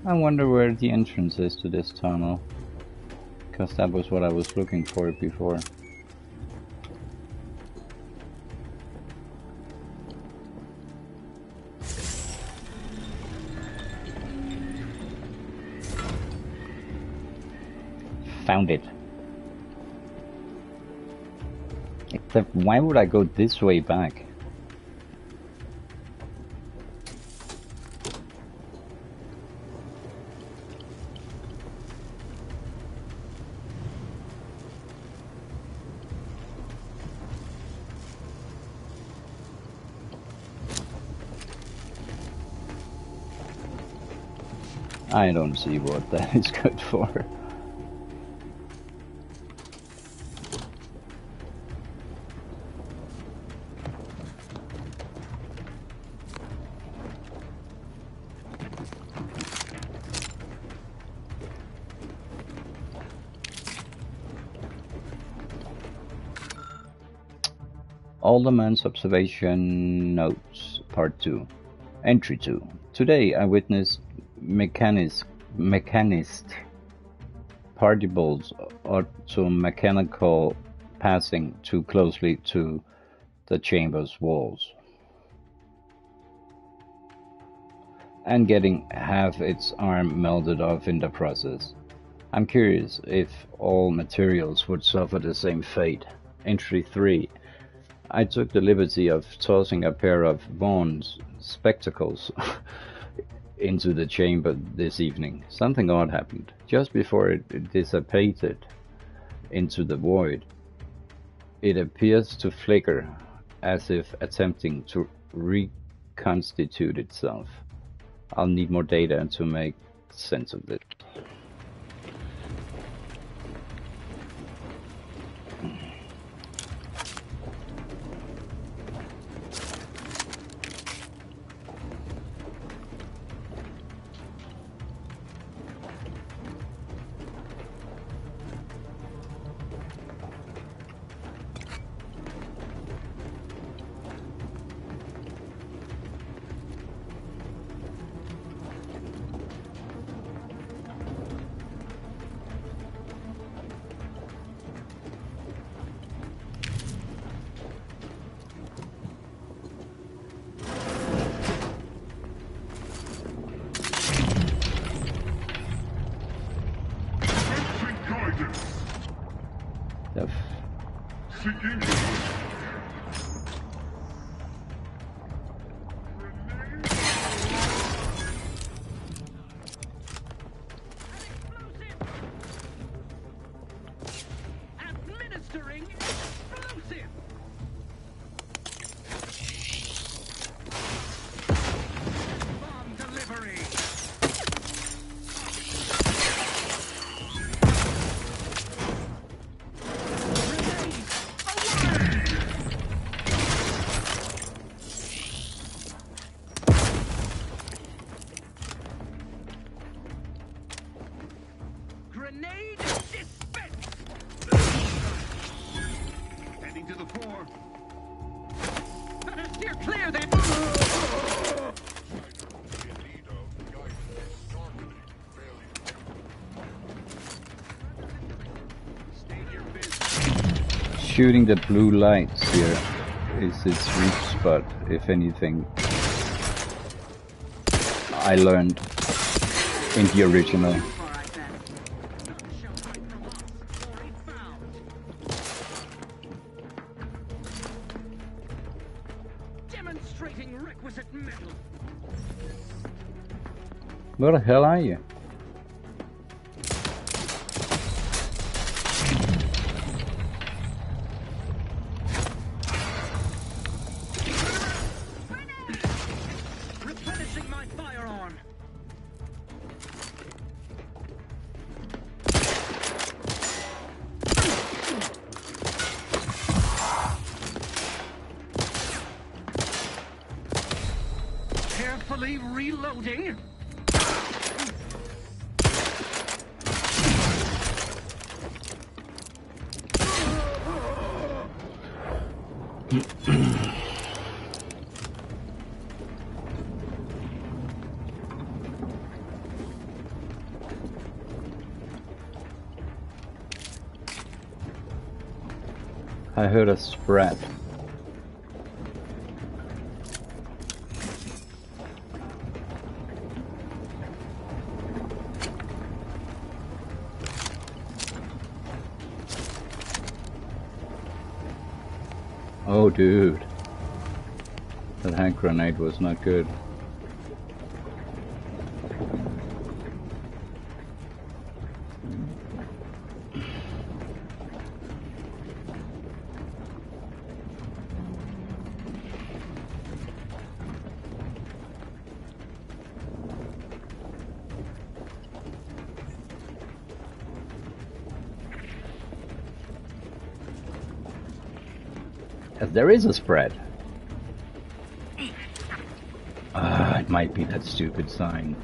I wonder where the entrance is to this tunnel, because that was what I was looking for before. Found it. Except, why would I go this way back? I don't see what that is good for. Alderman's Observation Notes, Part 2. Entry 2. Today I witnessed mechanist particles automechanical passing too closely to the chamber's walls and getting half its arm melted off in the process. I'm curious if all materials would suffer the same fate. Entry 3. I took the liberty of tossing a pair of Vaughn's spectacles into the chamber this evening. Something odd happened. Just before it dissipated into the void, it appears to flicker as if attempting to reconstitute itself. I'll need more data to make sense of this. Steer clear then! Shooting the blue lights here is its weak spot, if anything. I learned in the original. Demonstrating requisite metal. Where the hell are you? Replenishing my firearm. Carefully reloading. I heard a spread. Oh, dude. That hand grenade was not good. There is a spread. It might be that stupid sign.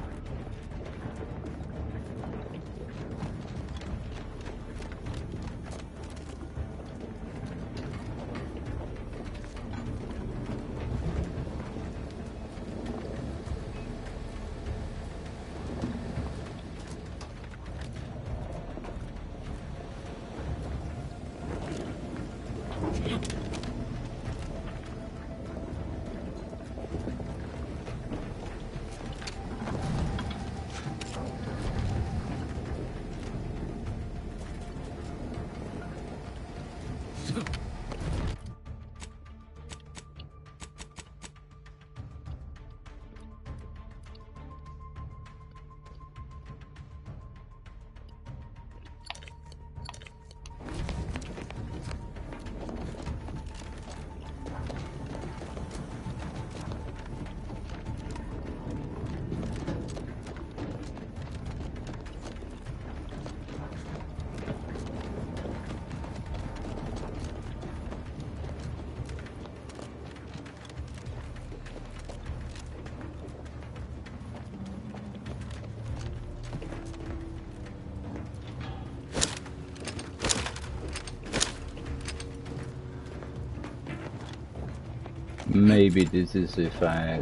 Maybe this is if I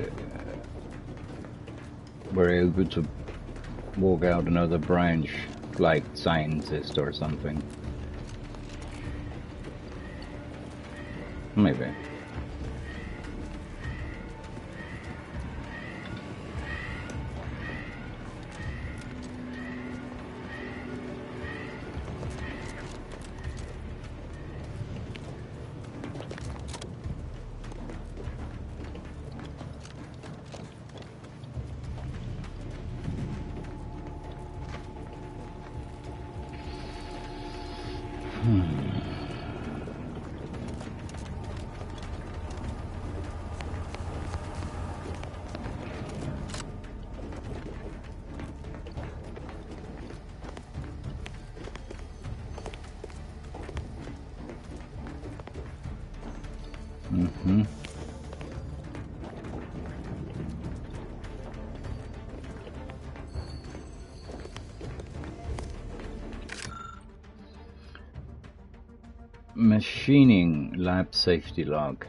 were able to walk out another branch, like scientist or something. Maybe. Machining lab safety log.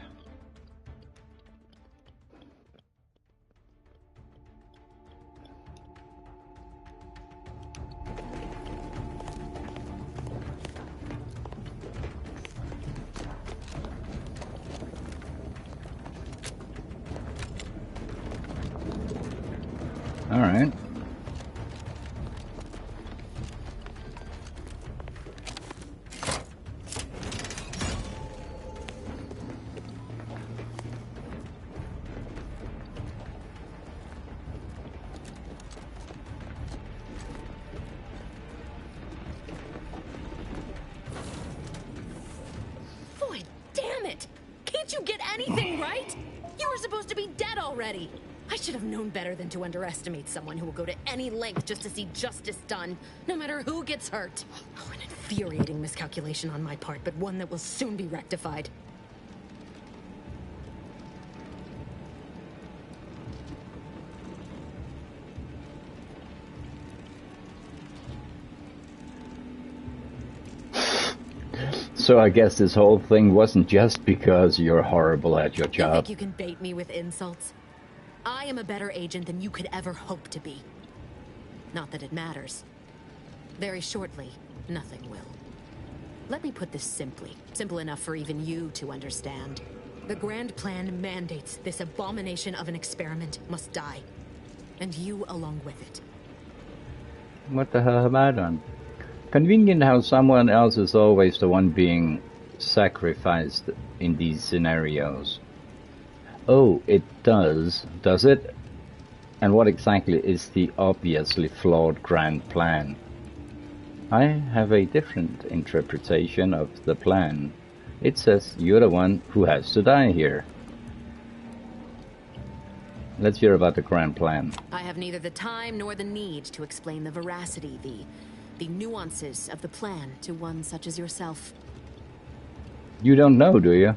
Can't you get anything right? You were supposed to be dead already. I should have known better than to underestimate someone who will go to any length just to see justice done, no matter who gets hurt. Oh, an infuriating miscalculation on my part, but one that will soon be rectified. So I guess this whole thing wasn't just because you're horrible at your You job. think you can bait me with insults? I am a better agent than you could ever hope to be. Not that it matters. Very shortly, nothing will. Let me put this simply. Simple enough for even you to understand. The grand plan mandates this abomination of an experiment must die. And you along with it. What the hell have I done? Convenient how someone else is always the one being sacrificed in these scenarios. Oh, it does it? And what exactly is the obviously flawed grand plan? I have a different interpretation of the plan. It says you're the one who has to die here. Let's hear about the grand plan. I have neither the time nor the need to explain the veracity, the nuances of the plan to one such as yourself. You don't know, do you?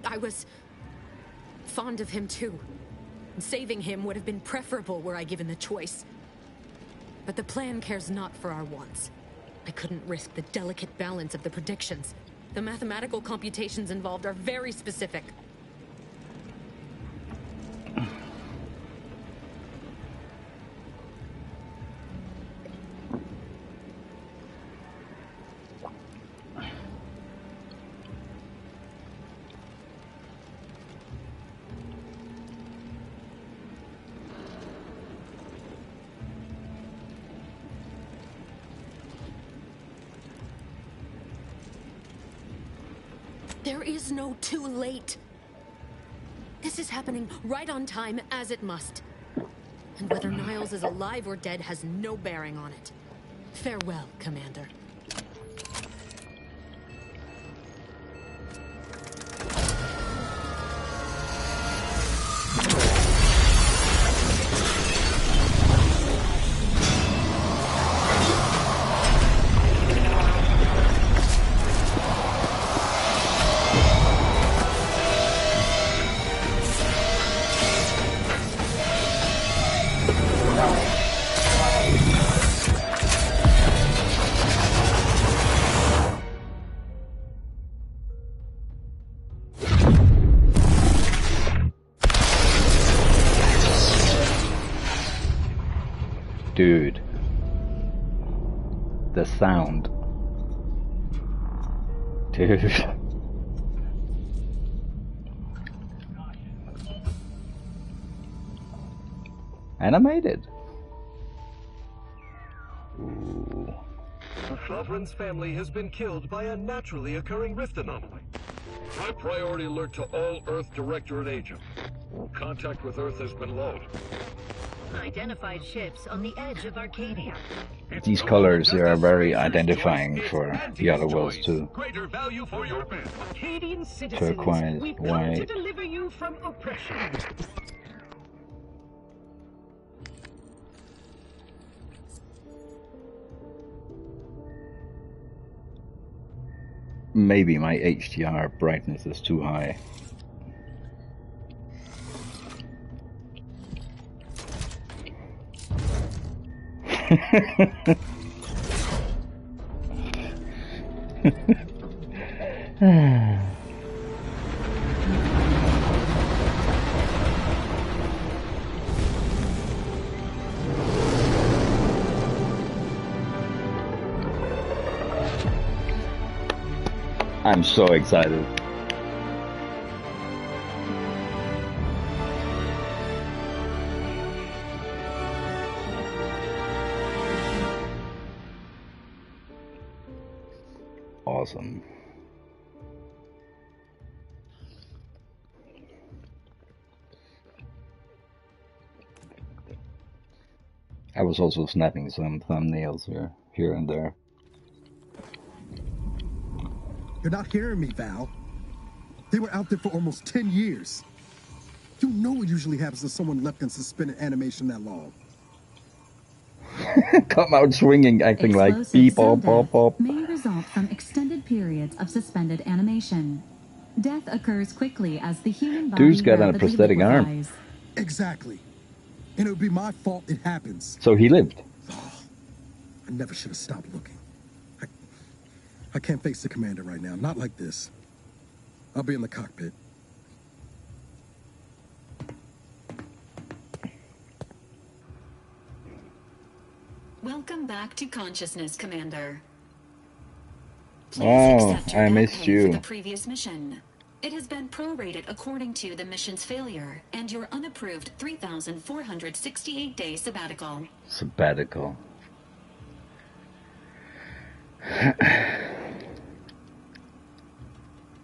I was fond of him too. Saving him would have been preferable were I given the choice. But the plan cares not for our wants. I couldn't risk the delicate balance of the predictions. The mathematical computations involved are very specific. There is no too late. This is happening right on time, as it must. And whether Niles is alive or dead has no bearing on it. Farewell, Commander. Dude. The sound. Dude. Animated. Ooh. The Sovereign's family has been killed by a naturally occurring rift anomaly. High priority alert to all Earth Directorate agents. Contact with Earth has been low. Identified ships on the edge of Arcadia. These colors, they are very identifying for the other worlds too. Greater value for your men. Arcadian citizens, Turquoise, we've come to white. deliver you from oppression. Maybe my HDR brightness is too high. I'm so excited. Awesome. I was also snapping some thumbnails here and there. You're not hearing me, Val. They were out there for almost 10 years. You know what usually happens when someone left in suspended animation that long. Come out swinging, acting like beep, pop, pop, pop. May result from extended periods of suspended animation. Death occurs quickly as the human body Dude's got a rapidly prosthetic arm. liquefies. Exactly. And it would be my fault it happens. So he lived. I never should have stopped looking. I can't face the commander right now. Not like this. I'll be in the cockpit. Welcome back to consciousness, Commander. Please Oh, accept your I back missed pay you. for the previous mission. It has been prorated according to the mission's failure and your unapproved 3,468-day sabbatical. Sabbatical.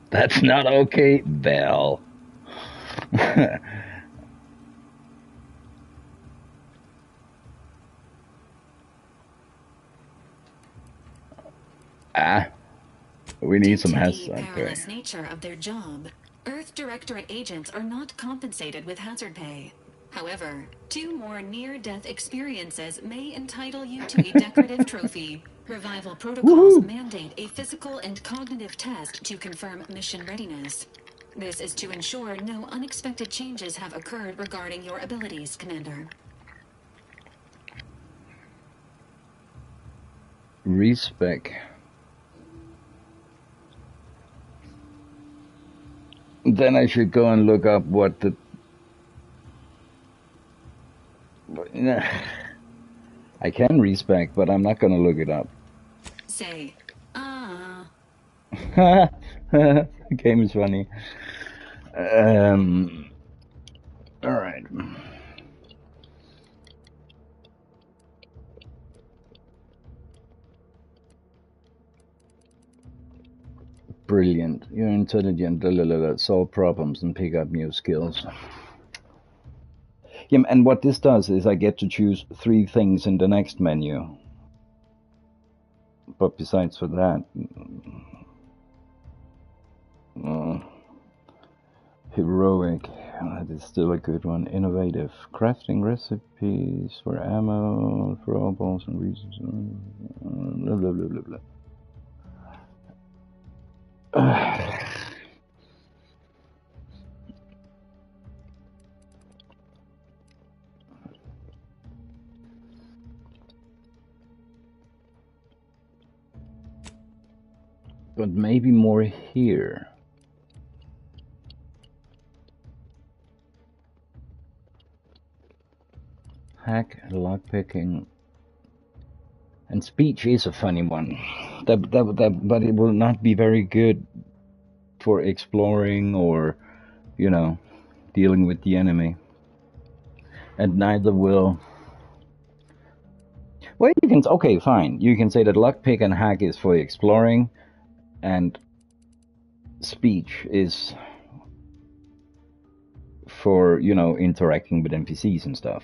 That's not okay, Val. We need some hazard pay. Perilous nature of their job, Earth Directorate agents are not compensated with hazard pay. However, 2 more near-death experiences may entitle you to a decorative trophy. Revival protocols mandate a physical and cognitive test to confirm mission readiness. This is to ensure no unexpected changes have occurred regarding your abilities, Commander. Respec. Then I should go and look up what the... I can respec, but I'm not gonna look it up. Say, The game is funny. Alright. Brilliant. You're intelligent, solve problems and pick up new skills. Yeah, and what this does is I get to choose 3 things in the next menu. But besides for that... heroic. That is still a good one. Innovative. Crafting recipes for ammo, throw balls and reasons. Blah, blah, blah, blah, blah. But maybe more here. Hack, lockpicking, and speech is a funny one. But it will not be very good for exploring or, you know, dealing with the enemy. And neither will... Well, you can... Okay, fine. You can say that lockpick and hack is for exploring, and speech is for, you know, interacting with NPCs and stuff.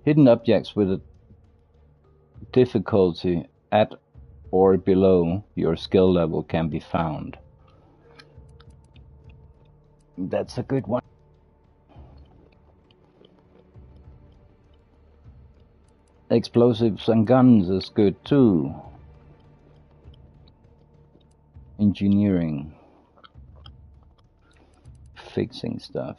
Hidden objects with a difficulty at or below your skill level can be found. That's a good one. Explosives and guns is good too. Engineering. Fixing stuff.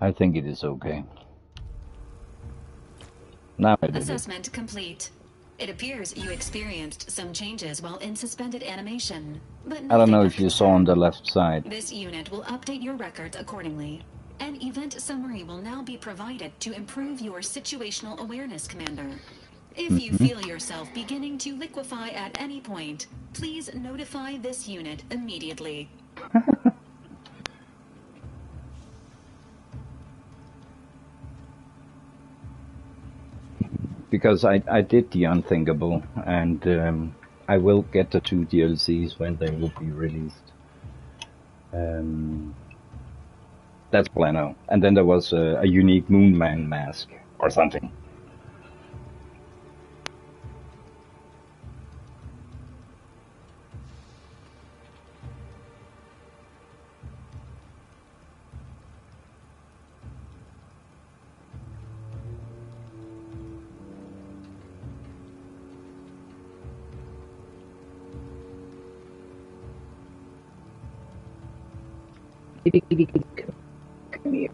I think it is okay. Now I did it. Assessment complete. It appears you experienced some changes while in suspended animation, but I don't know nothing if you saw on the left side. This unit will update your records accordingly. An event summary will now be provided to improve your situational awareness, Commander. If you feel yourself beginning to liquefy at any point, please notify this unit immediately. Because I did the unthinkable, and I will get the 2 DLCs when they will be released. That's Plano. And then there was a unique Moon Man mask or something. Come here.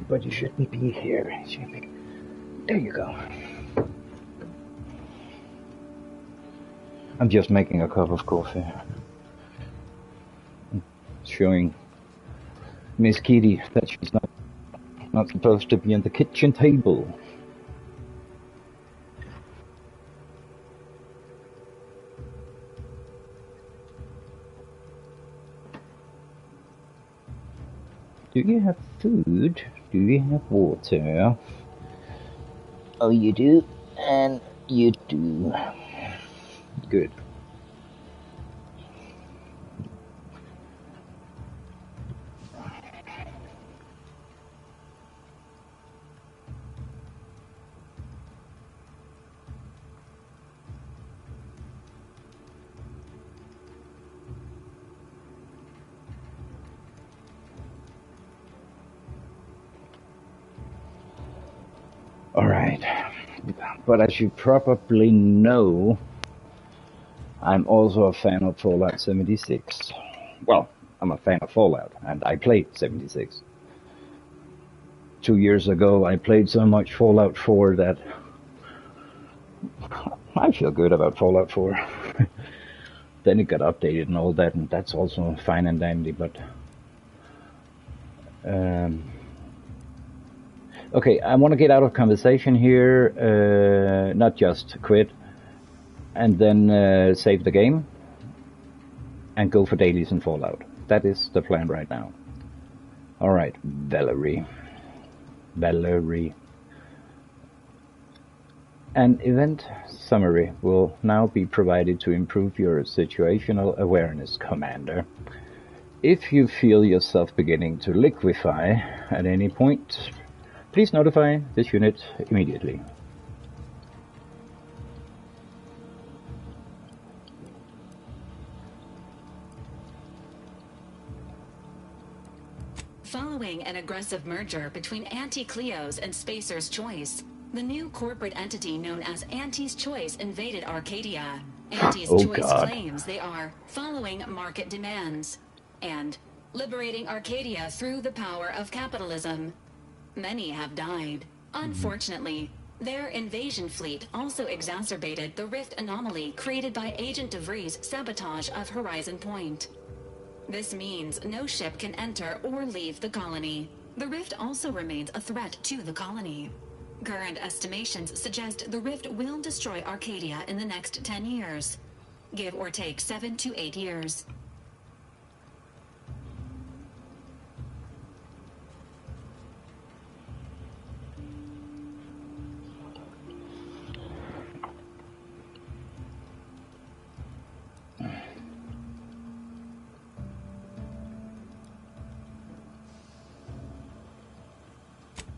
But you shouldn't be here. There you go. I'm just making a cup of coffee. Showing Miss Kitty that she's not supposed to be on the kitchen table. Do you have food? Do you have water? Oh, you do? And you do. Good. Alright, but as you probably know, I'm also a fan of Fallout 76. Well, I'm a fan of Fallout, and I played 76. 2 years ago, I played so much Fallout 4 that I feel good about Fallout 4. Then it got updated and all that, and that's also fine and dandy, but... Okay, I want to get out of conversation here, not just quit, and then save the game, and go for dailies in Fallout. That is the plan right now. Alright, Valerie. An event summary will now be provided to improve your situational awareness, Commander. If you feel yourself beginning to liquefy at any point, please notify this unit immediately. Following an aggressive merger between Anti-Cleo's and Spacer's Choice, the new corporate entity known as Anti's Choice invaded Arcadia. Anti's Choice claims they are following market demands and liberating Arcadia through the power of capitalism. Many have died. Unfortunately, their invasion fleet also exacerbated the rift anomaly created by Agent DeVries' sabotage of Horizon Point. This means no ship can enter or leave the colony. The rift also remains a threat to the colony. Current estimations suggest the rift will destroy Arcadia in the next 10 years. Give or take 7 to 8 years.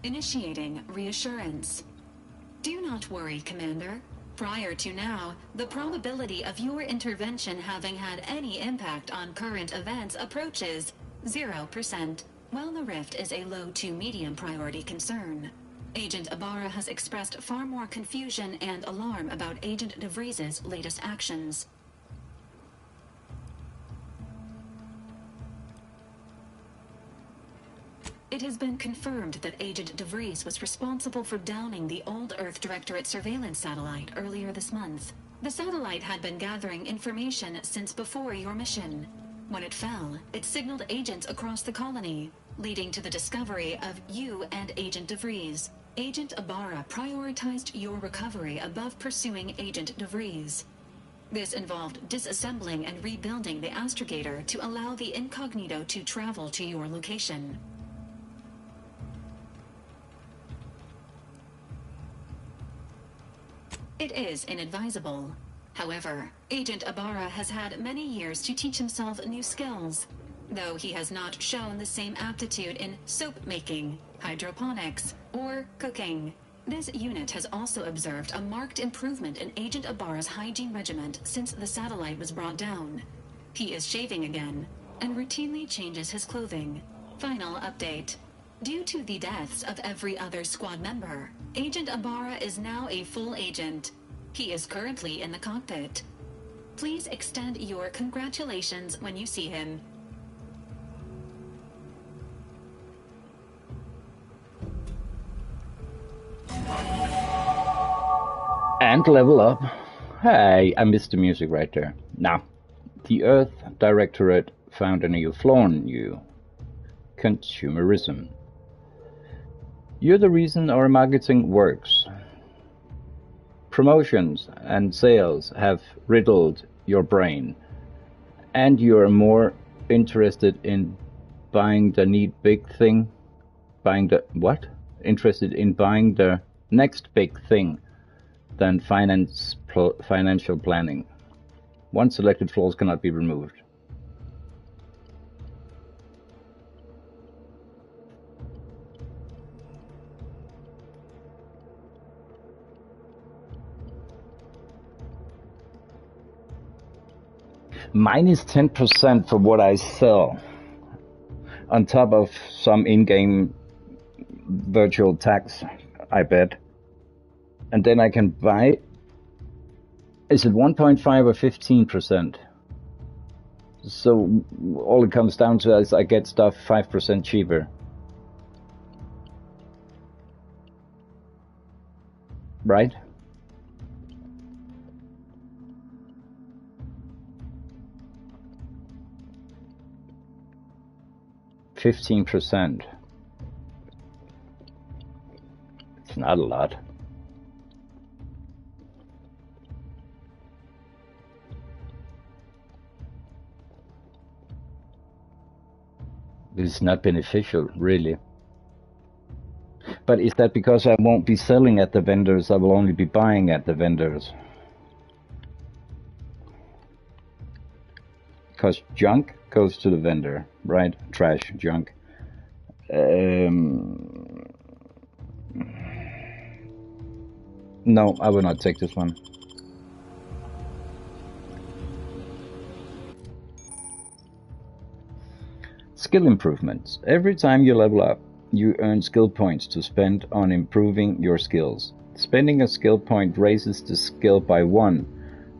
Initiating reassurance. Do not worry, Commander. Prior to now, the probability of your intervention having had any impact on current events approaches 0%, while the rift is a low to medium priority concern. Agent Ibarra has expressed far more confusion and alarm about Agent DeVries' latest actions. It It has been confirmed that Agent DeVries was responsible for downing the old Earth Directorate surveillance satellite earlier this month. The satellite had been gathering information since before your mission. When it fell, it signaled agents across the colony, leading to the discovery of you and Agent DeVries. Agent Ibarra prioritized your recovery above pursuing Agent DeVries. This involved disassembling and rebuilding the astrogator to allow the incognito to travel to your location. It is inadvisable. However, Agent Ibarra has had many years to teach himself new skills, though he has not shown the same aptitude in soap making, hydroponics, or cooking. This unit has also observed a marked improvement in Agent Ibarra's hygiene regiment since the satellite was brought down. He is shaving again, and routinely changes his clothing. Final update. Due to the deaths of every other squad member, Agent Ibarra is now a full agent. He is currently in the cockpit. Please extend your congratulations when you see him. And level up. Hey, I missed the music right there. Now, the Earth Directorate found a new flaw in you. Consumerism. You're the reason our marketing works. Promotions and sales have riddled your brain, and you're more interested in buying the neat big thing. Buying the what? Interested in buying the next big thing than financial planning. Once selected flaws cannot be removed. Minus 10% for what I sell, on top of some in-game virtual tax, I bet. And then I can buy, is it 1.5 or 15%? So all it comes down to is I get stuff 5% cheaper. Right? %. It's not a lot. It's not beneficial, really. But is that because I won't be selling at the vendors, I will only be buying at the vendors? Because junk goes to the vendor, right? Trash, junk. No, I will not take this one. Skill improvements. Every time you level up, you earn skill points to spend on improving your skills. Spending a skill point raises the skill by 1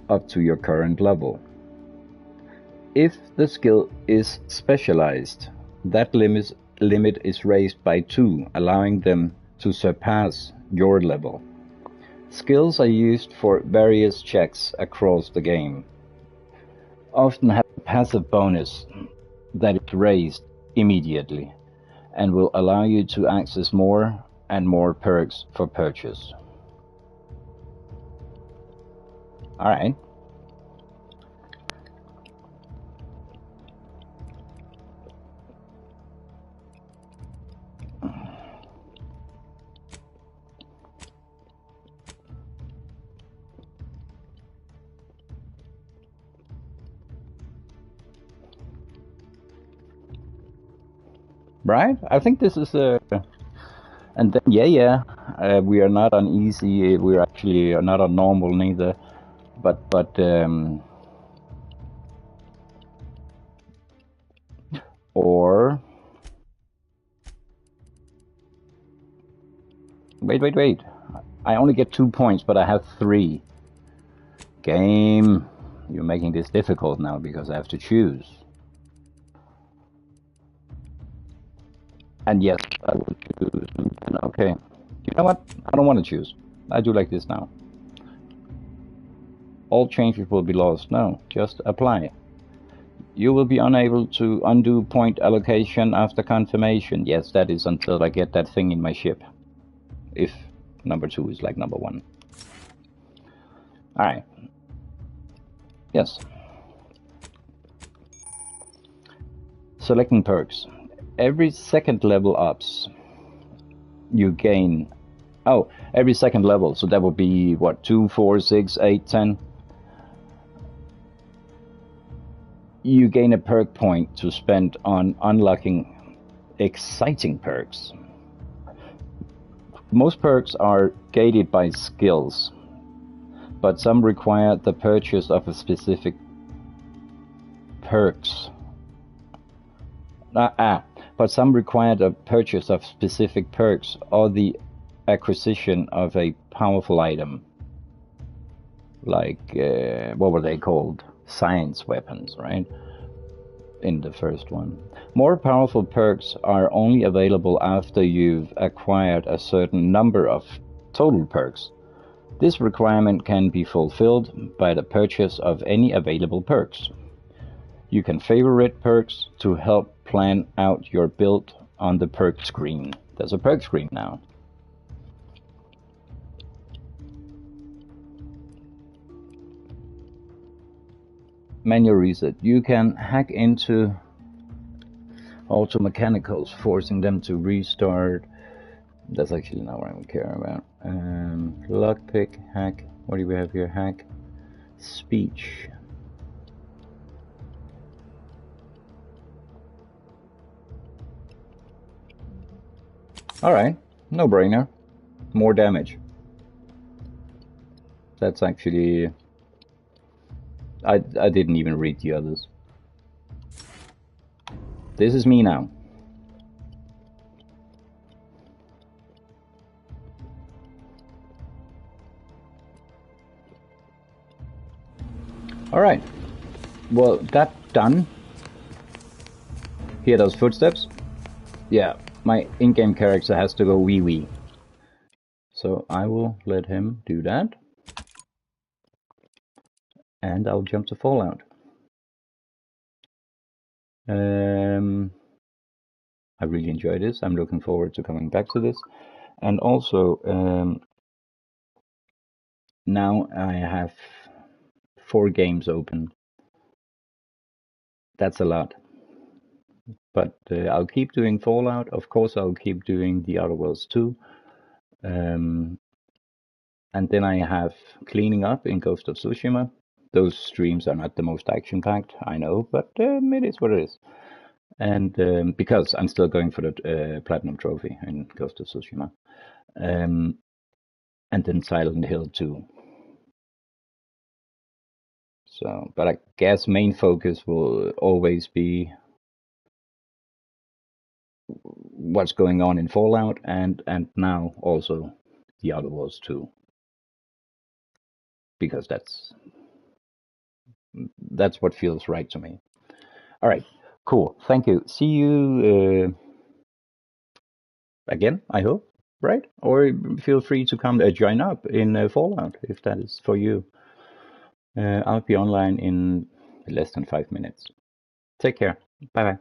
up to your current level. If the skill is specialized, that limit is raised by 2, allowing them to surpass your level. Skills are used for various checks across the game. Often have a passive bonus that is raised immediately and will allow you to access more and more perks for purchase. Alright. Right? I think this is a... And then, we are not on easy, we're actually not on normal neither. But or... Wait. I only get 2 points, but I have 3. Game, you're making this difficult now because I have to choose. And yes, I will choose. Okay. You know what? I don't want to choose. I do like this now. All changes will be lost. No, just apply. You will be unable to undo point allocation after confirmation. Yes, that is until I get that thing in my ship. If number 2 is like number 1. Alright. Yes. Selecting perks. Every second level ups, you gain... Oh, every second level. So that would be, what, 2, 4, 6, 8, 10? You gain a perk point to spend on unlocking exciting perks. Most perks are gated by skills, but some require the purchase of a specific perks. But some require the purchase of specific perks or the acquisition of a powerful item. Like, what were they called? Science weapons, right? In the first one. More powerful perks are only available after you've acquired a certain number of total perks. This requirement can be fulfilled by the purchase of any available perks. You can favorite perks to help plan out your build on the perk screen. There's a perk screen now. Manual reset. You can hack into auto mechanicals, forcing them to restart. That's actually not what I care about. Lockpick, hack. What do we have here? Hack. Speech. Alright, no brainer. More damage. That's actually... I didn't even read the others. This is me now. Alright. Well, that done. Hear those footsteps? Yeah, my in-game character has to go wee-wee. So I will let him do that. And I'll jump to Fallout. I really enjoy this. I'm looking forward to coming back to this. And also, now I have 4 games open. That's a lot. But I'll keep doing Fallout. Of course, I'll keep doing The Outer Worlds 2. And then I have cleaning up in Ghost of Tsushima. Those streams are not the most action-packed, I know, but it is what it is. And because I'm still going for the Platinum Trophy in Ghost of Tsushima. And then Silent Hill 2. So, but I guess main focus will always be what's going on in Fallout and now also The Outer Worlds 2. Because that's what feels right to me. All right, cool. Thank you. See you again, I hope, right? Or feel free to come join up in Fallout if that is for you. I'll be online in less than 5 minutes. Take care. Bye-bye.